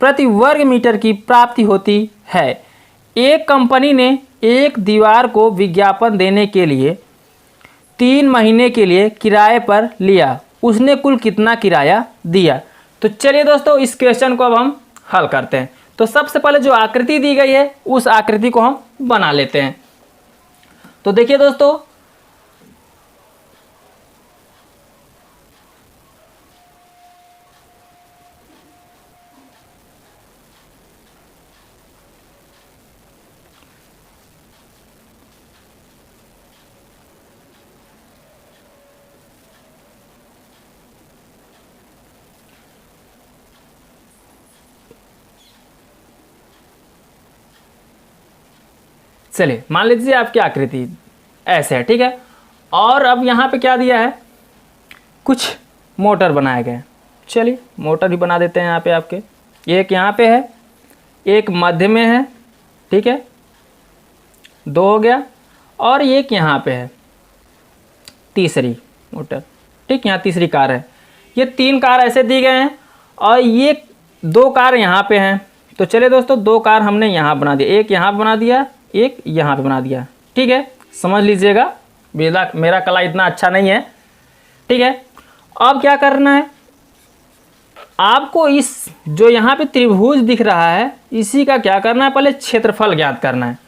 प्रति वर्ग मीटर की प्राप्ति होती है। एक कंपनी ने एक दीवार को विज्ञापन देने के लिए 3 महीने के लिए किराए पर लिया, उसने कुल कितना किराया दिया। तो चलिए दोस्तों इस क्वेश्चन को अब हम हल करते हैं। तो सबसे पहले जो आकृति दी गई है उस आकृति को हम बना लेते हैं। तो देखिए दोस्तों, चलिए मान लीजिए आपकी आकृति ऐसे है, ठीक है, और अब यहाँ पे क्या दिया है, कुछ मोटर बनाए गए। चलिए मोटर भी बना देते हैं यहाँ पे आपके, एक यहाँ पे है, एक मध्य में है, ठीक है, 2 हो गया, और एक यहाँ पे है तीसरी मोटर, ठीक, यहाँ तीसरी कार है। ये 3 कार ऐसे दी गए हैं, और ये 2 कार यहाँ पे हैं। तो चलिए दोस्तों 2 कार हमने यहाँ बना दिया, एक यहाँ बना दिया, एक यहाँ पे बना दिया, ठीक है, समझ लीजिएगा, मेरा कला इतना अच्छा नहीं है, ठीक है। अब क्या करना है आपको, इस जो यहाँ पे त्रिभुज दिख रहा है इसी का क्या करना है, पहले क्षेत्रफल ज्ञात करना है,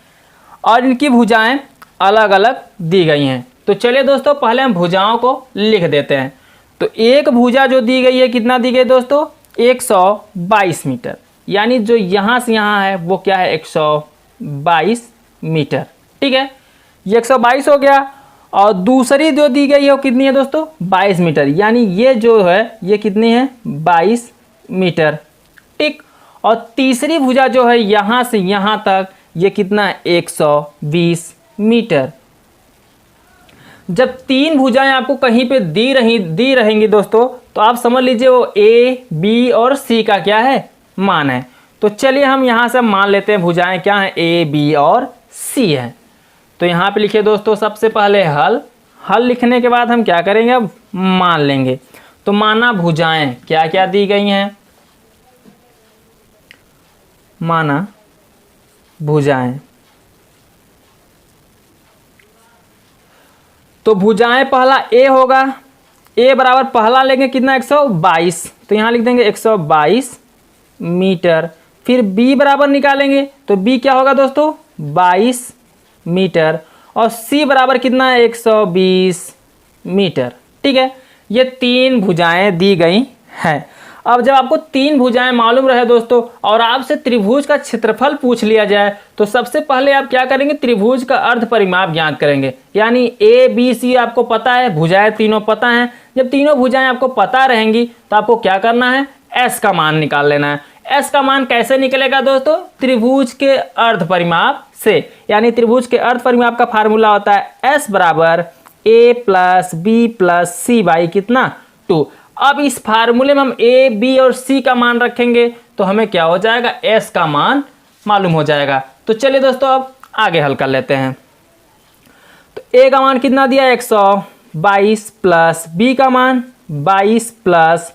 और इनकी भुजाएं अलग अलग दी गई हैं। तो चलिए दोस्तों पहले हम भुजाओं को लिख देते हैं। तो एक भुजा जो दी गई है कितना दी गई दोस्तों, 122 मीटर, यानी जो यहाँ से यहाँ है वो क्या है 122 मीटर, ठीक है, ये 122 हो गया। और दूसरी जो दी गई है वो कितनी है दोस्तों 22 मीटर, यानी ये जो है ये कितनी है 22 मीटर, ठीक। और तीसरी भुजा जो है यहाँ से यहाँ तक ये कितना है 120 मीटर। जब 3 भुजाएं आपको कहीं पे दी रहेंगी दोस्तों, तो आप समझ लीजिए वो A, B और C का क्या है मान है। तो चलिए हम यहाँ से मान लेते हैं भुजाएं क्या हैं, ए बी और सी हैं। तो यहाँ पे लिखिए दोस्तों सबसे पहले हल लिखने के बाद हम क्या करेंगे, अब मान लेंगे। तो माना भुजाएं क्या क्या दी गई हैं, माना भुजाएं, तो भुजाएं पहला ए होगा, ए बराबर पहला लेंगे कितना 122, तो यहाँ लिख देंगे 122 मीटर। फिर बी बराबर निकालेंगे तो बी क्या होगा दोस्तों 22 मीटर, और सी बराबर कितना है 120 मीटर। ठीक है, ये 3 भुजाएं दी गई हैं। अब जब आपको 3 भुजाएं मालूम रहे दोस्तों और आपसे त्रिभुज का क्षेत्रफल पूछ लिया जाए तो सबसे पहले आप क्या करेंगे, त्रिभुज का अर्ध परिमाप ज्ञात करेंगे। यानी ए बी सी आपको पता है, भुजाएं तीनों पता हैं। जब तीनों भुजाएं आपको पता रहेंगी तो आपको क्या करना है, एस का मान निकाल लेना है। एस का मान कैसे निकलेगा दोस्तों, त्रिभुज के अर्ध परिमाप से। यानी त्रिभुज के अर्ध परिमाप का फार्मूला होता है एस बराबर A plus B plus C by कितना 2। अब इस फार्मूले में हम ए बी और सी का मान रखेंगे तो हमें क्या हो जाएगा, एस का मान मालूम हो जाएगा। तो चलिए दोस्तों अब आगे हल कर लेते हैं। तो ए का मान कितना दिया 122 प्लस बी का मान 22 प्लस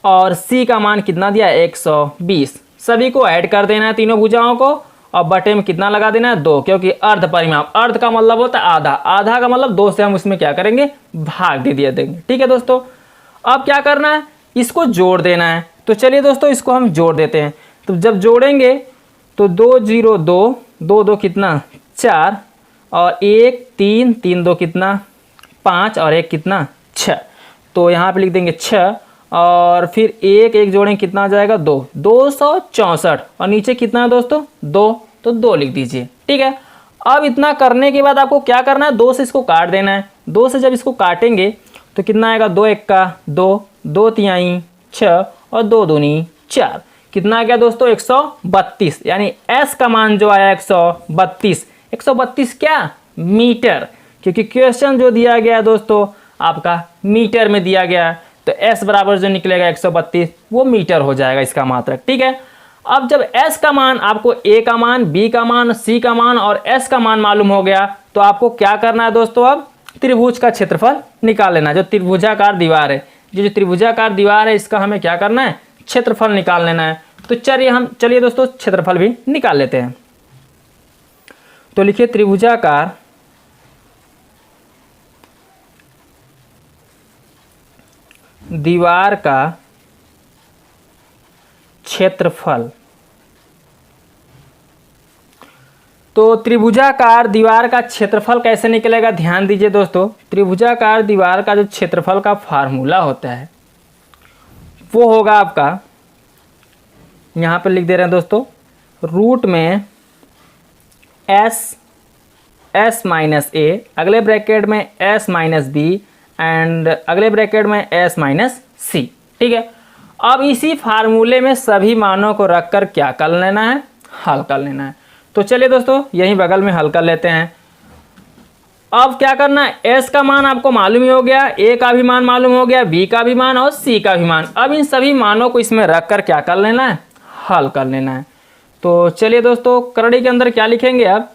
और सी का मान कितना दिया 120। सभी को ऐड कर देना है तीनों भुजाओं को और बटे में कितना लगा देना है 2, क्योंकि अर्ध परिमाप, अर्ध का मतलब होता है आधा, आधा का मतलब 2 से हम उसमें क्या करेंगे भाग दे दिया देंगे। ठीक है दोस्तों, अब क्या करना है, इसको जोड़ देना है। तो चलिए दोस्तों इसको हम जोड़ देते हैं। तो जब जोड़ेंगे तो 2 0 2 2 2 कितना 4 और 1 3 3 2 कितना 5 और 1 कितना 6। तो यहाँ पे लिख देंगे 6 और फिर 1 1 जोड़ेंगे कितना आ जाएगा 2, 264 और नीचे कितना है दोस्तों 2, तो 2 लिख दीजिए। ठीक है, अब इतना करने के बाद आपको क्या करना है, 2 से इसको काट देना है। 2 से जब इसको काटेंगे तो कितना आएगा 2 1 का 2, 2 3 6 और 2 दूनी 4, कितना आ गया दोस्तों 132। यानी एस का मान जो आया 132, 132 क्या मीटर, क्योंकि क्वेश्चन जो दिया गया दोस्तों आपका मीटर में दिया गया, तो एस बराबर जो निकलेगा 132 वो मीटर हो जाएगा इसका मात्रक। ठीक है, अब जब एस का मान आपको ए का मान बी का मान सी का मान और एस का मान मालूम हो गया तो आपको क्या करना है दोस्तों, अब त्रिभुज का क्षेत्रफल निकाल लेना। जो त्रिभुजाकार दीवार है, जो त्रिभुजाकार दीवार है इसका हमें क्या करना है, क्षेत्रफल निकाल लेना है। तो चलिए दोस्तों क्षेत्रफल भी निकाल लेते हैं। तो लिखिए त्रिभुजाकार दीवार का क्षेत्रफल। तो त्रिभुजाकार दीवार का क्षेत्रफल कैसे निकलेगा, ध्यान दीजिए दोस्तों। त्रिभुजाकार दीवार का जो क्षेत्रफल का फार्मूला होता है वो होगा आपका, यहाँ पर लिख दे रहे हैं दोस्तों, रूट में एस माइनस ए, अगले ब्रैकेट में एस माइनस बी एंड अगले ब्रैकेट में एस माइनस सी। ठीक है, अब इसी फार्मूले में सभी मानों को रखकर क्या कर लेना है, हल कर लेना है। तो चलिए दोस्तों यहीं बगल में हल कर लेते हैं। अब क्या करना है, एस का मान आपको मालूम ही हो गया, ए का भी मान मालूम हो गया, बी का भी मान और सी का भी मान। अब इन सभी मानों को इसमें रखकर क्या कर लेना है, हल कर लेना है। तो चलिए दोस्तों करड़ी के अंदर क्या लिखेंगे, अब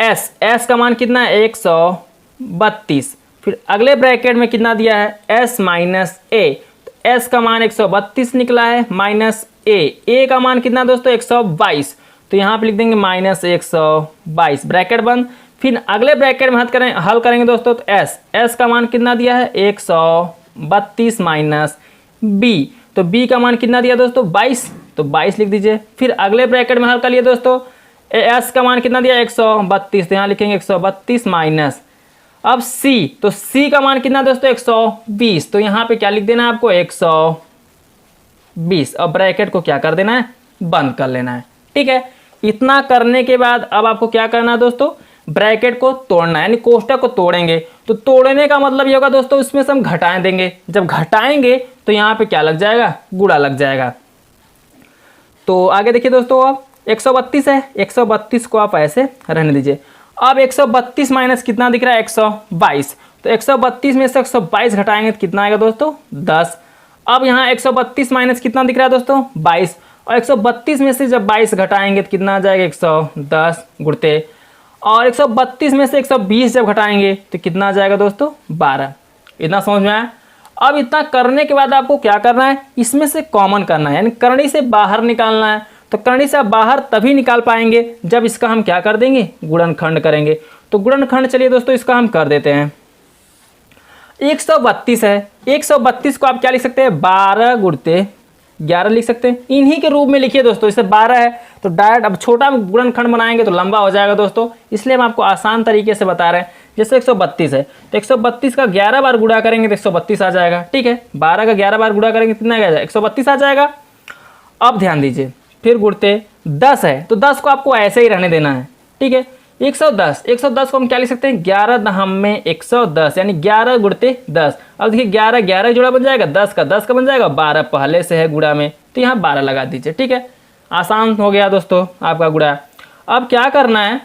एस का मान कितना है 132, फिर अगले ब्रैकेट में कितना दिया है एस माइनस ए, तो एस का मान 132 निकला है माइनस ए का मान कितना दोस्तों 122, तो यहाँ पे लिख देंगे माइनस 122 ब्रैकेट बंद। फिर अगले ब्रैकेट में हल करेंगे दोस्तों, तो एस का मान कितना दिया है 132 माइनस बी, तो बी का मान कितना दिया दोस्तों 22, तो 22 लिख दीजिए। फिर अगले ब्रैकेट में हल कर लिए दोस्तों, एस का मान कितना दिया 132, तो यहाँ लिखेंगे 132 माइनस, अब सी, तो सी का मान कितना दोस्तों 120, तो यहाँ पे क्या लिख देना है आपको 120 और ब्रैकेट को क्या कर देना है, बंद कर लेना है। ठीक है, इतना करने के बाद अब आपको क्या करना है दोस्तों, ब्रैकेट को तोड़ना है, यानी कोष्टक को तोड़ेंगे। तो तोड़ने का मतलब ये होगा दोस्तों इसमें से हम घटाएं देंगे, जब घटाएंगे तो यहाँ पे क्या लग जाएगा, गुणा लग जाएगा। तो आगे देखिए दोस्तों, अब 132 है, 132 को आप ऐसे रहने दीजिए। अब 132 माइनस कितना दिख रहा है 122, तो 132 में से 122 घटाएंगे तो कितना आएगा दोस्तों 10। अब यहाँ 132 माइनस कितना दिख रहा है दोस्तों 22, और 132 में से जब 22 घटाएंगे तो कितना आ जाएगा 110 गुणते, और 132 में से 120 जब घटाएंगे तो कितना आ जाएगा दोस्तों 12। इतना समझ में आया। अब इतना करने के बाद आपको क्या करना है, इसमें से कॉमन करना है, यानी करनी से बाहर निकालना है। तो करनी से बाहर तभी निकाल पाएंगे जब इसका हम क्या कर देंगे, गुणनखंड करेंगे। तो गुणनखंड चलिए दोस्तों इसका हम कर देते हैं। 132 है, 132 को आप क्या लिख सकते हैं 12 गुणते 11 लिख सकते हैं, इन्हीं के रूप में लिखिए दोस्तों। इससे 12 है तो डायरेक्ट, अब छोटा गुणनखंड बनाएंगे तो लंबा हो जाएगा दोस्तों, इसलिए हम आपको आसान तरीके से बता रहे हैं। जैसे 132 है तो 132 का 11 बार गुणा करेंगे तो 132 आ जाएगा, ठीक है। 12 का 11 बार गुणा करेंगे कितना आ जाएगा 132 आ जाएगा। अब ध्यान दीजिए, फिर गुणते 10 है तो 10 को आपको ऐसे ही रहने देना है, ठीक है। 110 को हम क्या लिख सकते हैं 11 दहम में 110, यानी 11 गुणते 10। अब देखिए 11 11 जोड़ा बन जाएगा, 10 का बन जाएगा, 12 पहले से है गुणा में तो यहाँ 12 लगा दीजिए, ठीक है। आसान हो गया दोस्तों आपका गुणा। अब क्या करना है,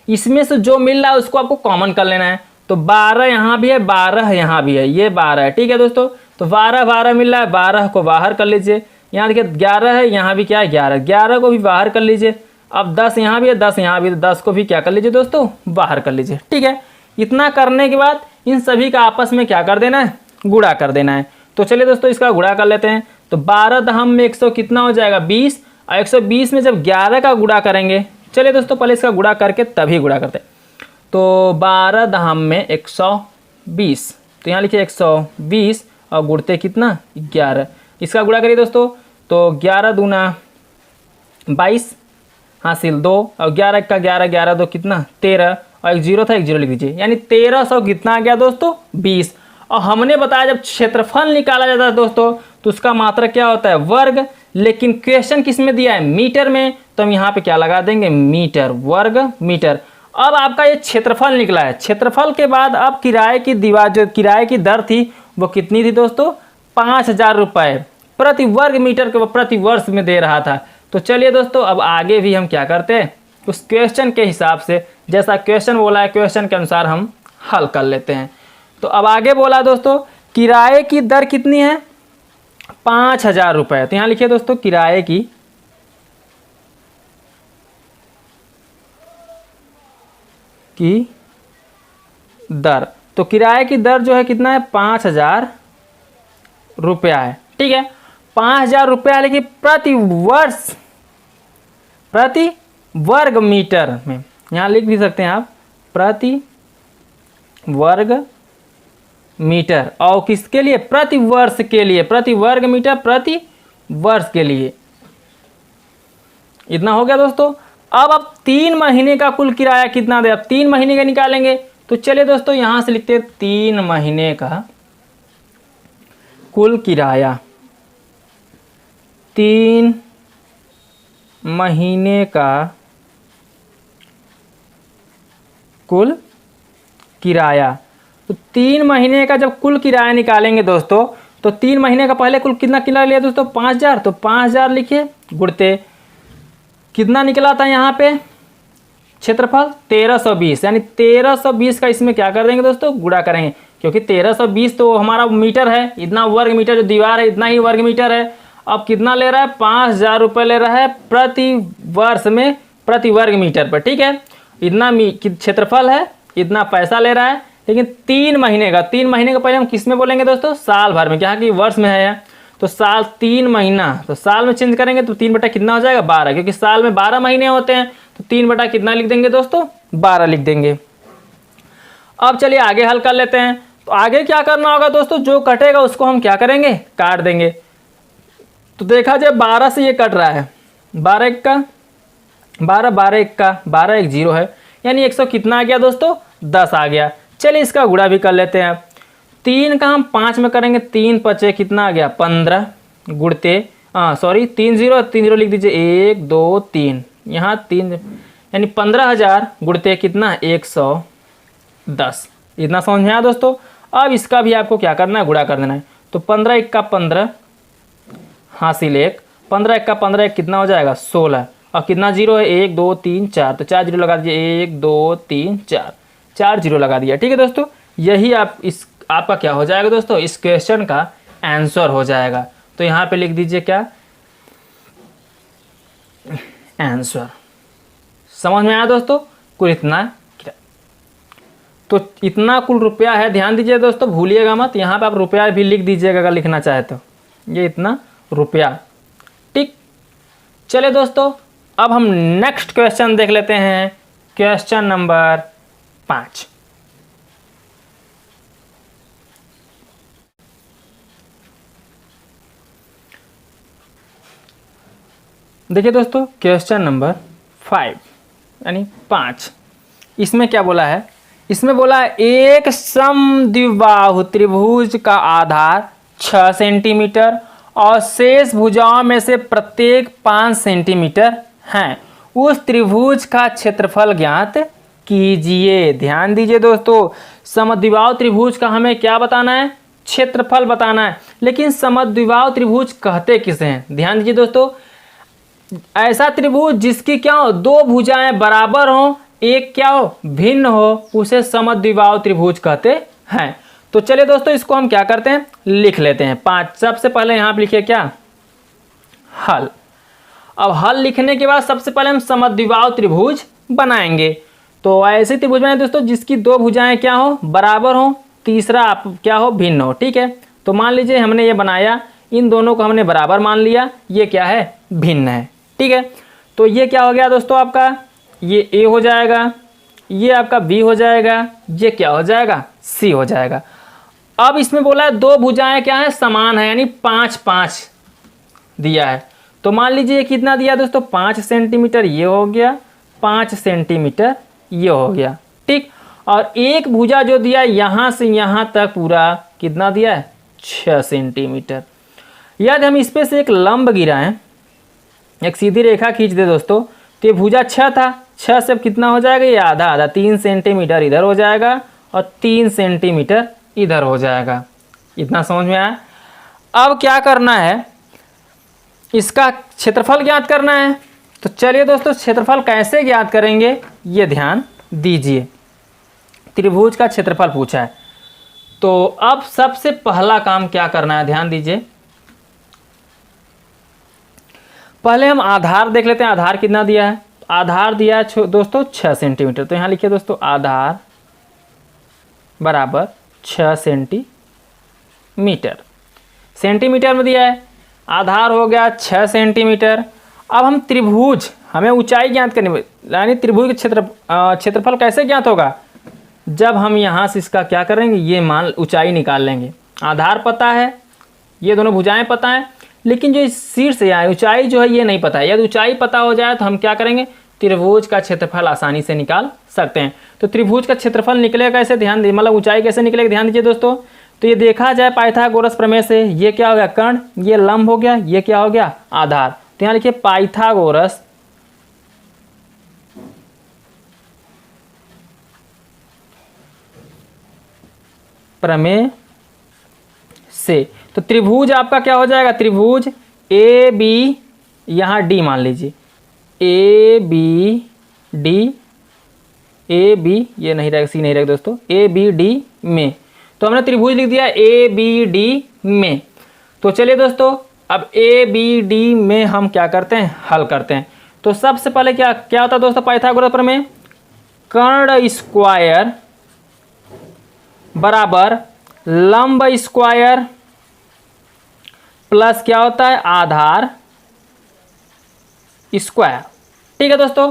इसमें से जो मिल रहा है उसको आपको कॉमन कर लेना है। तो 12 यहाँ भी है, 12 यहाँ भी है, ये 12 है, ठीक है दोस्तों। तो 12 मिल रहा है, 12 को बाहर कर लीजिए। यहाँ देखिए 11 है, यहाँ भी क्या है 11 को भी बाहर कर लीजिए। अब 10 यहाँ भी है, 10 यहाँ भी है, 10 को भी क्या कर लीजिए दोस्तों बाहर कर लीजिए, ठीक है। इतना करने के बाद इन सभी का आपस में क्या कर देना है, गुणा कर देना है। तो चलिए दोस्तों इसका गुणा कर लेते हैं। तो 12 दहम में 100 कितना हो जाएगा 20, और 120 में जब 11 का गुणा करेंगे, चलिए दोस्तों पहले इसका गुणा करके तभी गुणा करते हैं। तो 12 दहम में 120, तो यहाँ लिखिए 120 और गुणते कितना 11, इसका गुणा करिए दोस्तों। तो 11 दूना 22 हासिल 2, और 11 का 11, 11 दो कितना 13, और एक जीरो था, एक जीरो लिख दीजिए, यानी 1300 कितना आ गया दोस्तों 20। और हमने बताया जब क्षेत्रफल निकाला जाता है दोस्तों तो उसका मात्रक क्या होता है वर्ग, लेकिन क्वेश्चन किस में दिया है मीटर में, तो हम यहाँ पे क्या लगा देंगे मीटर, वर्ग मीटर। अब आपका ये क्षेत्रफल निकला है, क्षेत्रफल के बाद अब किराए की दीवार, जो किराए की दर थी वो कितनी थी दोस्तों 5000 रुपये प्रति वर्ग मीटर के, वो प्रति वर्ष में दे रहा था। तो चलिए दोस्तों अब आगे भी हम क्या करते हैं, उस क्वेश्चन के हिसाब से, जैसा क्वेश्चन बोला है क्वेश्चन के अनुसार हम हल कर लेते हैं। तो अब आगे बोला दोस्तों किराए की दर कितनी है 5000 रुपये। तो यहाँ लिखिए दोस्तों किराए की दर, तो किराए की दर जो है कितना है 5000 रुपया है, ठीक है। 5000 रुपया लेकिन प्रति वर्ष, प्रति वर्ग मीटर में, यहाँ लिख भी सकते हैं आप प्रति वर्ग मीटर, और किसके लिए प्रति वर्ष के लिए, प्रति वर्ग मीटर प्रति वर्ष के लिए। इतना हो गया दोस्तों। अब 3 महीने का कुल किराया कितना दे, अब 3 महीने का निकालेंगे। तो चलिए दोस्तों यहां से लिखते हैं 3 महीने का कुल किराया, 3 महीने का कुल किराया। तो 3 महीने का जब कुल किराया निकालेंगे दोस्तों, तो 3 महीने का पहले कुल कितना किराया लिया दोस्तों 5000, तो 5000 लिखिए गुणते कितना निकला था यहाँ पे क्षेत्रफल 1320, यानी 1320 का इसमें क्या कर देंगे दोस्तों गुणा करेंगे, क्योंकि 1320 तो हमारा मीटर है, इतना वर्ग मीटर जो दीवार है इतना ही वर्ग मीटर है। अब कितना ले रहा है 5000 रुपये ले रहा है प्रति वर्ष में प्रति वर्ग मीटर पर, ठीक है। इतना क्षेत्रफल है, इतना पैसा ले रहा है, लेकिन 3 महीने का, 3 महीने का पहले हम किस में बोलेंगे दोस्तों साल भर में, क्या कि वर्ष में है तो साल 3 महीना, तो साल में चेंज करेंगे तो 3 बटा कितना हो जाएगा 12, क्योंकि साल में 12 महीने होते हैं, तो 3 बटा कितना लिख देंगे दोस्तों 12 लिख देंगे। अब चलिए आगे हल कर लेते हैं। तो आगे क्या करना होगा दोस्तों, जो कटेगा उसको हम क्या करेंगे काट देंगे। तो देखा जाए 12 से ये कट रहा है, 12 एक का 12, 12 एक का 12, एक 0 है, यानी 100 कितना आ गया दोस्तों 10 आ गया। चलिए इसका गुणा भी कर लेते हैं। 3 का हम 5 में करेंगे, 3 पचे कितना आ गया 15 गुणते 3 0 लिख दीजिए 1 2 3, यहाँ 3 यानी 15000 गुणते कितना 110। इतना समझ में आया दोस्तों। अब इसका भी आपको क्या करना है गुणा कर देना है। तो 15 एक का 15 हासिल 1, 15 एक का 15 एक कितना हो जाएगा 16, और कितना 0 है 1 2 3 4, तो 4 0 लगा दीजिए 1 2 3 4, 4 0 लगा दिया, ठीक है दोस्तों। यही आपका क्या हो जाएगा दोस्तों इस क्वेश्चन का आंसर हो जाएगा। तो यहाँ पे लिख दीजिए क्या आंसर। समझ में आया दोस्तों? कुल इतना, तो इतना कुल रुपया है। ध्यान दीजिए दोस्तों, भूलिएगा मत, यहाँ पे आप रुपया भी लिख दीजिएगा अगर लिखना चाहे तो, ये इतना रुपया। ठीक, चलिए दोस्तों अब हम नेक्स्ट क्वेश्चन देख लेते हैं, क्वेश्चन नंबर 5। देखिए दोस्तों, क्वेश्चन नंबर 5 यानी 5, इसमें क्या बोला है? इसमें बोला है एक समद्विबाहु त्रिभुज का आधार 6 सेंटीमीटर और शेष भुजाओं में से प्रत्येक 5 सेंटीमीटर हैं। उस त्रिभुज का क्षेत्रफल ज्ञात कीजिए। ध्यान दीजिए दोस्तों, समद्विबाहु त्रिभुज का हमें क्या बताना है? क्षेत्रफल बताना है। लेकिन समद्विबाहु त्रिभुज कहते किसे हैं? ध्यान दीजिए दोस्तों, ऐसा त्रिभुज जिसकी क्या हो, दो भुजाएं बराबर हो, एक क्या हो, भिन्न हो, उसे समद्विबाहु त्रिभुज कहते हैं। तो चलिए दोस्तों इसको हम क्या करते हैं, लिख लेते हैं 5। सबसे पहले यहाँ पे लिखिए क्या, हल। अब हल लिखने के बाद सबसे पहले हम समद्विबाहु त्रिभुज बनाएंगे। तो ऐसे त्रिभुज बनाए दोस्तों जिसकी दो भुजाएं क्या हो, बराबर हो, तीसरा आप क्या हो, भिन्न हो। ठीक है, तो मान लीजिए हमने ये बनाया, इन दोनों को हमने बराबर मान लिया, ये क्या है, भिन्न है। ठीक है, तो ये क्या हो गया दोस्तों आपका, ये ए हो जाएगा, ये आपका बी हो जाएगा, ये क्या हो जाएगा, सी हो जाएगा। अब इसमें बोला है दो भुजाएं क्या है, समान है, यानी 5-5 दिया है। तो मान लीजिए ये कितना दिया दोस्तों, 5 सेंटीमीटर ये हो गया, 5 सेंटीमीटर ये हो गया। ठीक, और एक भुजा जो दिया यहाँ से यहाँ तक पूरा कितना दिया है, 6 सेंटीमीटर। यदि हम इस पे से एक लंब गिराएं, एक सीधी रेखा खींच दे दोस्तों, तो ये भुजा 6 था, 6 से कितना हो जाएगा, ये आधा आधा, 3 सेंटीमीटर इधर हो जाएगा और 3 सेंटीमीटर इधर हो जाएगा। इतना समझ में आया? अब क्या करना है, इसका क्षेत्रफल ज्ञात करना है। तो चलिए दोस्तों क्षेत्रफल कैसे ज्ञात करेंगे ये ध्यान दीजिए। त्रिभुज का क्षेत्रफल पूछा है, तो अब सबसे पहला काम क्या करना है, ध्यान दीजिए। पहले हम आधार देख लेते हैं, आधार कितना दिया है। आधार दिया है दोस्तों 6 सेंटीमीटर। तो यहाँ लिखिए दोस्तों, आधार बराबर 6 सेंटीमीटर। सेंटीमीटर में दिया है, आधार हो गया 6 सेंटीमीटर। अब हम त्रिभुज, हमें ऊंचाई ज्ञात करनी है, यानी त्रिभुज के क्षेत्रफल कैसे ज्ञात होगा, जब हम यहाँ से इसका क्या करेंगे, ये मान ऊंचाई निकाल लेंगे। आधार पता है, ये दोनों भुजाएं पता है, लेकिन जो इस शीर्ष से यहाँ ऊंचाई जो है ये नहीं पता है। यदि ऊंचाई पता हो जाए तो हम क्या करेंगे, त्रिभुज का क्षेत्रफल आसानी से निकाल सकते हैं। तो त्रिभुज का क्षेत्रफल निकलेगा कैसे, ध्यान दीजिए, मतलब ऊंचाई कैसे निकलेगा, ध्यान दीजिए दोस्तों। तो ये देखा जाए पाइथागोरस प्रमेय से, ये क्या हो गया, कर्ण, ये लंब हो गया, ये क्या हो गया, आधार। तो यहाँ लिखिए पाइथागोरस प्रमेय से। तो त्रिभुज आपका क्या हो जाएगा, त्रिभुज ए बी, यहाँ डी मान लीजिए, A B D, A B ये नहीं रहेगा, सी नहीं रहेगा दोस्तों, ए बी डी में। तो हमने त्रिभुज लिख दिया ए बी डी में। तो चलिए दोस्तों अब ए बी डी में हम क्या करते हैं, हल करते हैं। तो सबसे पहले क्या क्या होता है दोस्तों पाइथागोरस प्रमेय, कर्ण स्क्वायर बराबर लंब स्क्वायर प्लस क्या होता है, आधार स्क्वायर। ठीक है दोस्तों,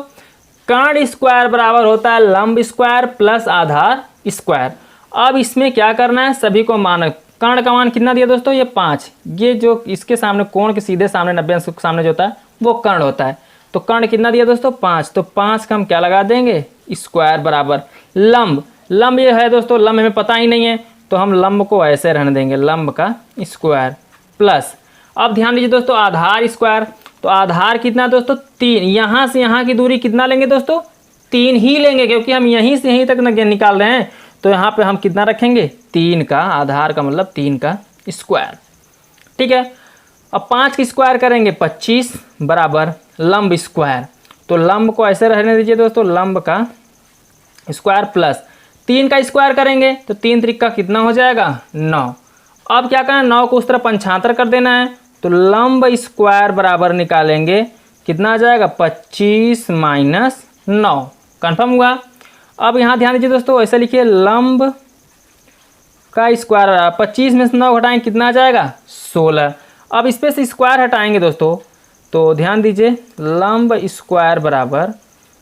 कर्ण स्क्वायर बराबर होता है लंब स्क्वायर प्लस आधार स्क्वायर। अब इसमें क्या करना है, सभी को मान, कर्ण का मान कितना दिया दोस्तों, ये 5, ये जो इसके सामने कोण के सीधे सामने 90 अंश के सामने जो होता है वो कर्ण होता है। तो कर्ण कितना दिया दोस्तों, 5। तो 5 का हम क्या लगा देंगे, स्क्वायर बराबर लंब, लंब ये है दोस्तों, लंब हमें पता ही नहीं है, तो हम लंब को ऐसे रहने देंगे, लंब का स्क्वायर प्लस, अब ध्यान दीजिए दोस्तों, आधार स्क्वायर। तो आधार कितना दोस्तों, 3, यहाँ से यहाँ की दूरी कितना लेंगे दोस्तों, 3 ही लेंगे, क्योंकि हम यहीं से यहीं तक निकाल रहे हैं। तो यहाँ पे हम कितना रखेंगे, 3 का, आधार का मतलब 3 का स्क्वायर। ठीक है, अब 5 की स्क्वायर करेंगे 25 बराबर लंब स्क्वायर। तो लंब को ऐसे रहने दीजिए दोस्तों, लंब का स्क्वायर प्लस 3 का स्क्वायर करेंगे तो 3 त्रिक का कितना हो जाएगा, 9। अब क्या करना है, 9 को उस तरह 75 कर देना है। तो लंब स्क्वायर बराबर निकालेंगे कितना आ जाएगा 25 माइनस 9। कन्फर्म हुआ। अब यहाँ ध्यान दीजिए दोस्तों, ऐसा लिखिए लंब का स्क्वायर 25 में से 9 घटाएंगे कितना आ जाएगा 16। अब इस पे से स्क्वायर हटाएंगे दोस्तों, तो ध्यान दीजिए लंब स्क्वायर बराबर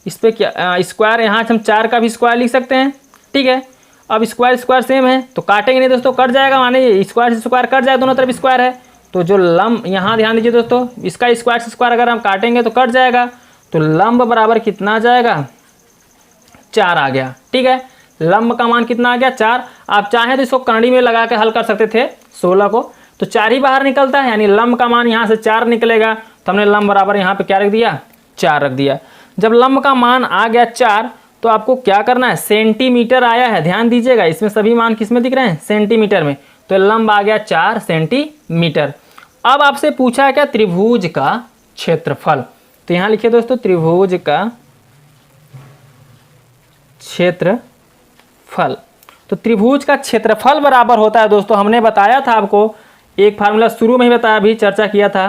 इस पे क्या स्क्वायर, यहाँ हम 4 का भी स्क्वायर लिख सकते हैं। ठीक है, अब स्क्वायर स्क्वायर सेम है तो काटेंगे नहीं दोस्तों, कट जाएगा, माने स्क्वायर से स्क्वायर कट जाएगा, दोनों तरफ स्क्वायर है। तो जो लंब, यहाँ ध्यान दीजिए दोस्तों, इसका स्क्वायर से स्क्वायर अगर हम काटेंगे तो कट जाएगा, तो लंब बराबर कितना आ जाएगा 4 आ गया। ठीक है, लंब का मान कितना आ गया 4। आप चाहें तो इसको कन्नड़ी में लगा के हल कर सकते थे 16 को, तो 4 ही बाहर निकलता है, यानी लंब का मान यहाँ से 4 निकलेगा, तो हमने लंब बराबर यहाँ पे क्या रख दिया 4 रख दिया। जब लंब का मान आ गया 4 तो आपको क्या करना है, सेंटीमीटर आया है, ध्यान दीजिएगा इसमें सभी मान किस में दिख रहे हैं सेंटीमीटर में, तो लंब आ गया 4 सेंटीमीटर। अब आपसे पूछा है क्या त्रिभुज का क्षेत्रफल, तो यहाँ लिखिए दोस्तों त्रिभुज का क्षेत्रफल। तो त्रिभुज का क्षेत्रफल बराबर होता है दोस्तों, हमने बताया था आपको, एक फार्मूला शुरू में ही बताया, अभी चर्चा किया था,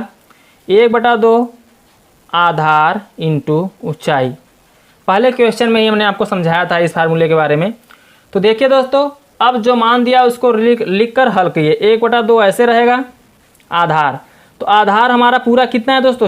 1/2 आधार इंटू ऊंचाई। पहले क्वेश्चन में ही हमने आपको समझाया था इस फार्मूले के बारे में। तो देखिए दोस्तों, अब जो मान दिया उसको लिख कर हल कीजिए। 1/2 ऐसे रहेगा आधार, तो आधार हमारा पूरा कितना है दोस्तों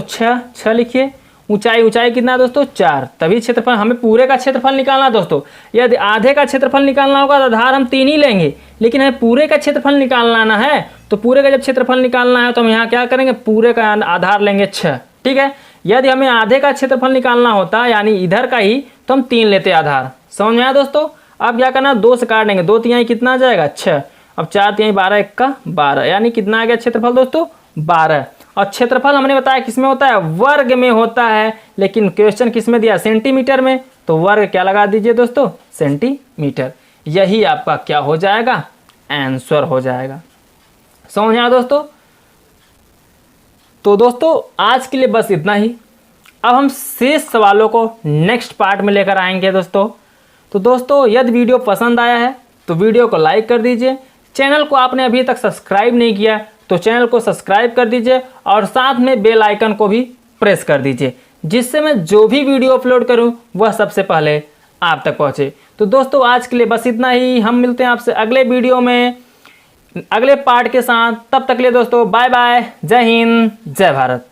6 लिखिए। ऊंचाई कितना है दोस्तों 4, तभी क्षेत्रफल, हमें पूरे का क्षेत्रफल निकालना है दोस्तों। यदि आधे का क्षेत्रफल निकालना होगा तो आधार हम 3 ही लेंगे, लेकिन हमें पूरे का क्षेत्रफल निकालना है, तो पूरे का जब क्षेत्रफल निकालना है तो हम यहाँ क्या करेंगे, पूरे का आधार लेंगे 6। ठीक है, यदि हमें आधे का क्षेत्रफल निकालना होता यानी इधर का ही, तो हम 3 लेते आधार। समझ में आया दोस्तों। अब क्या करना, 2 से काट देंगे, 2 तिहाई कितना आ जाएगा 6, अब 4 तिहाई 12, 1 का 12, यानी कितना आ गया क्षेत्रफल दोस्तों 12। और क्षेत्रफल हमने बताया किस में होता है, वर्ग में होता है, लेकिन क्वेश्चन किस में दिया सेंटीमीटर में, तो वर्ग क्या लगा दीजिए दोस्तों सेंटीमीटर। यही आपका क्या हो जाएगा आंसर हो जाएगा। समझ आया दोस्तों। तो दोस्तों आज के लिए बस इतना ही, अब हम शेष सवालों को नेक्स्ट पार्ट में लेकर आएंगे दोस्तों। तो दोस्तों यदि वीडियो पसंद आया है तो वीडियो को लाइक कर दीजिए, चैनल को आपने अभी तक सब्सक्राइब नहीं किया तो चैनल को सब्सक्राइब कर दीजिए, और साथ में बेल आइकन को भी प्रेस कर दीजिए, जिससे मैं जो भी वीडियो अपलोड करूं वह सबसे पहले आप तक पहुंचे। तो दोस्तों आज के लिए बस इतना ही, हम मिलते हैं आपसे अगले वीडियो में अगले पार्ट के साथ। तब तक के लिए दोस्तों बाय बाय, जय हिंद जय भारत।